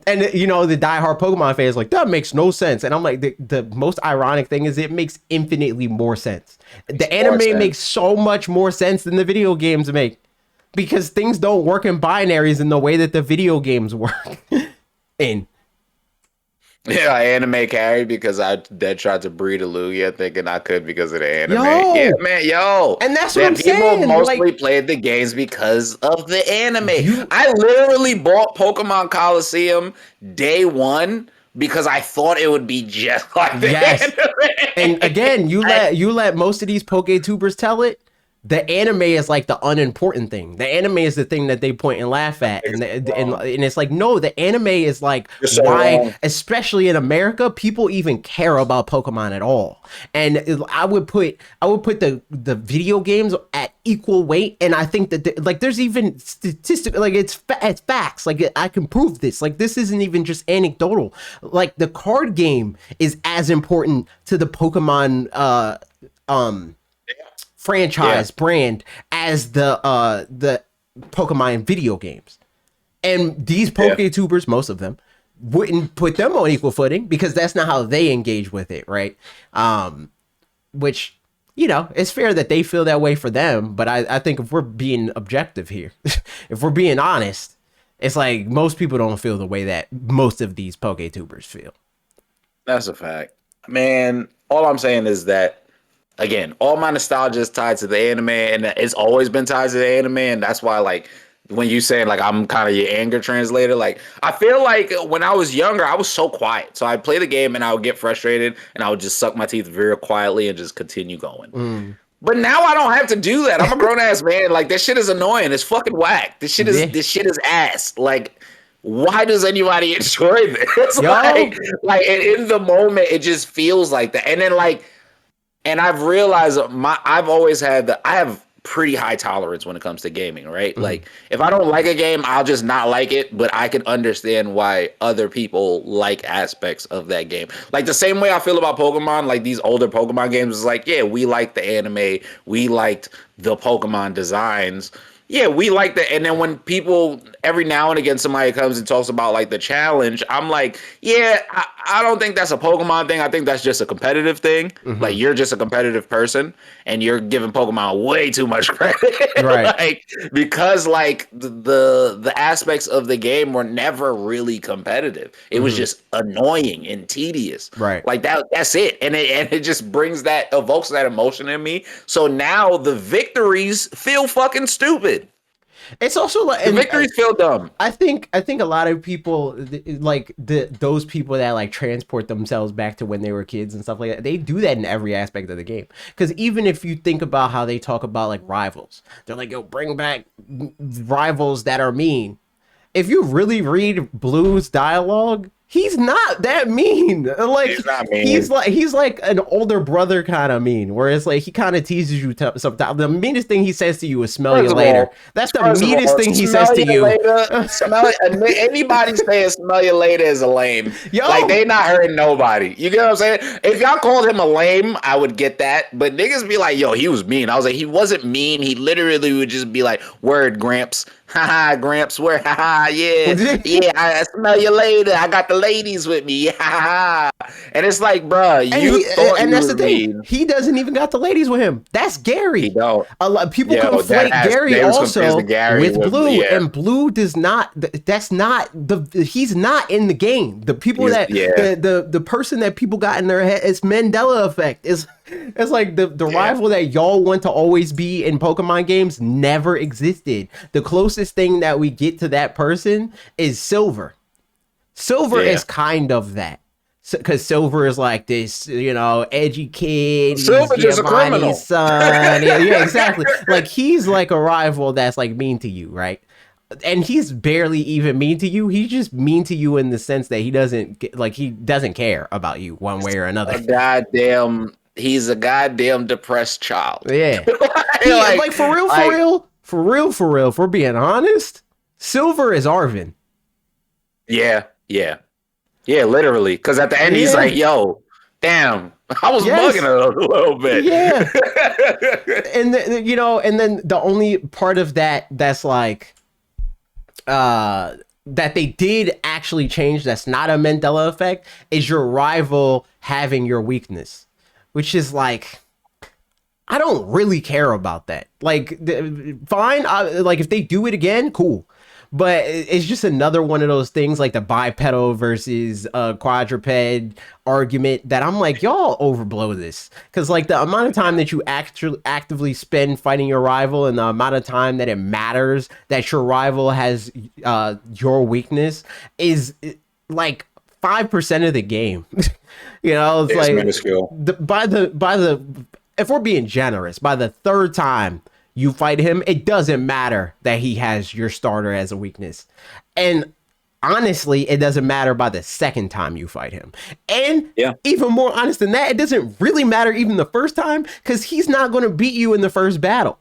And the diehard Pokemon fans like that makes no sense, and I'm like the most ironic thing is it makes infinitely more sense. The More anime sense. makes so much more sense than the video games make because things don't work in binaries in the way that the video games work. In Yeah, I anime carried because I dead tried to breed a Lugia thinking I could because of the anime. Yeah, yo, man, yo. and that's what I'm That people saying. mostly Like played the games because of the anime. you, I literally bought Pokemon Coliseum day one because I thought it would be just like the yes, and anime. again, you I, let you let most of these PokeTubers tell it. The anime is like the unimportant thing. The anime is the thing that they point and laugh at, and it's like no, the anime is like You're so why, wrong. especially in America, people even care about Pokemon at all. And I would put the video games at equal weight, and I think that like there's even statistical, like it's facts, like I can prove this, like this isn't even just anecdotal, like the card game is as important to the Pokemon um Yeah, franchise brand as the Pokemon video games. And these yeah. PokeTubers, most of them, wouldn't put them on equal footing because that's not how they engage with it, right? Which, it's fair that they feel that way for them, but I think if we're being objective here, if we're being honest, it's like most people don't feel the way that most of these PokeTubers feel. That's a fact. Man, all I'm saying is that again, all my nostalgia is tied to the anime, and it's always been tied to the anime, and that's why like when you saying like I'm kind of your anger translator, like I feel like when I was younger, I was so quiet. So I'd play the game and I would get frustrated and I would just suck my teeth very quietly and just continue going. Mm. But now I don't have to do that. I'm a grown ass man. Like this shit is annoying. It's fucking whack. Yeah. This shit is ass. Like why does anybody enjoy this? Yo. Like in the moment, it just feels like that. And then like, and I've realized I've always had I have pretty high tolerance when it comes to gaming, right? Mhm. Like if I don't like a game, I'll just not like it, but I can understand why other people like aspects of that game. Like the same way I feel about Pokemon, like these older Pokemon games is like, yeah, we liked the anime, we liked the Pokemon designs. Yeah, we like that. And then when people every now and again somebody comes and talks about like the challenge, I'm like, yeah, I don't think that's a Pokemon thing. I think that's just a competitive thing. Like Mhm. you're just a competitive person and you're giving Pokemon way too much credit. Right. Like because like the aspects of the game were never really competitive. It was Mhm. just annoying and tedious. Right. Like that's it. And it just brings that evokes that emotion in me. So now the victories feel fucking stupid. It's also like, The and victories feel dumb. I think a lot of people like those people that like transport themselves back to when they were kids and stuff like that. They do that in every aspect of the game. Because even if you think about how they talk about like rivals, they're like, "Yo, bring back rivals that are mean." If you really read Blue's dialogue, he's not that mean. Like It's not he's mean. like he's like an older brother kind of mean, where it's like he kind of teases you sometimes. The meanest thing he says to you is "smell you First of later." all, That's the first of meanest all, thing he says smell to you you. later. Anybody saying smell you later is a lame. Like Yo, they not hurting nobody. You get what I'm saying? If y'all called him a lame, I would get that. But niggas be like, yo, he was mean. I was like, he wasn't mean. He literally would just be like, word, Gramps. Haha, Gramps, where? Haha, yeah, yeah. I smell you later. I got the ladies with me. Haha. And it's like, bruh, and you thought and you that's was the thing. mean. He doesn't even got the ladies with him. That's He Gary. don't. A lot people Yo, that conflate has Gary they was confusing also Gary with with Blue, yeah. and Blue does not. That's not he's not in the game. The people He's that yeah, the person that people got in their head is Mandela effect. Is it's like the yeah, rival that y'all want to always be in Pokemon games never existed. The closest thing that we get to that person is Silver. Silver yeah. is kind of that. Because Silver is like this, edgy kid. He's Silver just a Giovanni's criminal. son. Yeah, yeah, exactly. Like he's like a rival that's like mean to you, right? And he's barely even mean to you. He's just mean to you in the sense that he doesn't care about you one way or another. He's a goddamn depressed child. Yeah. He like, like for real, for like, real, for real, for real. For being honest, Silver is Arvin. yeah, yeah, yeah, literally. Because at the end, he's Yeah. like, "Yo, damn, I was bugging Yes. a little bit." Yeah. And then the only part of that's like that they did actually change that's not a Mandela effect is your rival having your weakness, which is like I don't really care about that. Like fine, like if they do it again, cool. But it's just another one of those things like the bipedal versus quadruped argument that I'm like, y'all overblow this. Because like the amount of time that you actually actively spend fighting your rival and the amount of time that it matters that your rival has your weakness is like 5% of the game. It's It's like minuscule. by the if we're being generous, by the third time you fight him, it doesn't matter that he has your starter as a weakness. And honestly, it doesn't matter by the second time you fight him. And Yeah, even more honest than that, it doesn't really matter even the first time because he's not going to beat you in the first battle.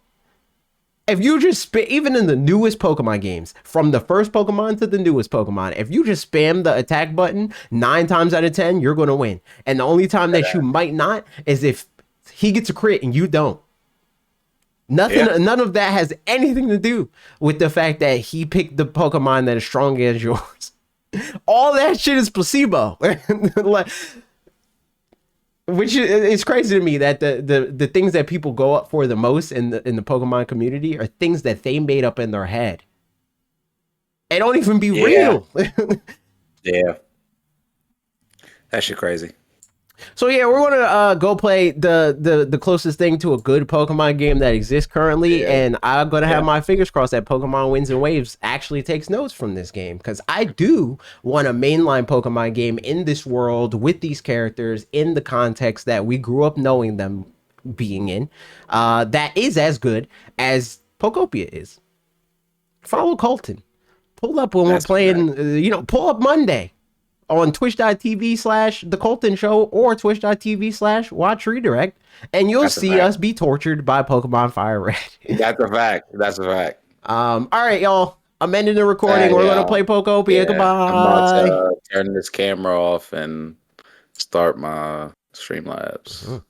If you just spam, even in the newest Pokemon games, from the first Pokemon to the newest Pokemon, if you just spam the attack button 9 times out of 10, you're going to win. And the only time that you might not is if he gets a crit and you don't. Nothing, Yeah. none of that has anything to do with the fact that he picked the Pokemon that is strong as yours. All that shit is placebo. Like, which is crazy to me that the things that people go up for the most in the Pokemon community are things that they made up in their head. It don't even be Yeah. real. Yeah. That shit crazy. So yeah, we're gonna go play the closest thing to a good Pokemon game that exists currently, Yeah. and I'm gonna have Yeah. my fingers crossed that Pokemon Winds and Waves actually takes notes from this game because I do want a mainline Pokemon game in this world with these characters in the context that we grew up knowing them being in, that is as good as Pokopia is. Follow Colton. Pull up when we're That's a fact. playing. Pull up Monday on twitch.tv/ the Colton Show or twitch.tv/ watch redirect, and you'll That's a see fact. us be tortured by Pokemon Fire Red. That's a fact. That's a fact. All right, y'all. I'm ending the recording. We're gonna Yeah. play Pokopia. Yeah. I'm about Goodbye. to turn this camera off and start my Streamlabs.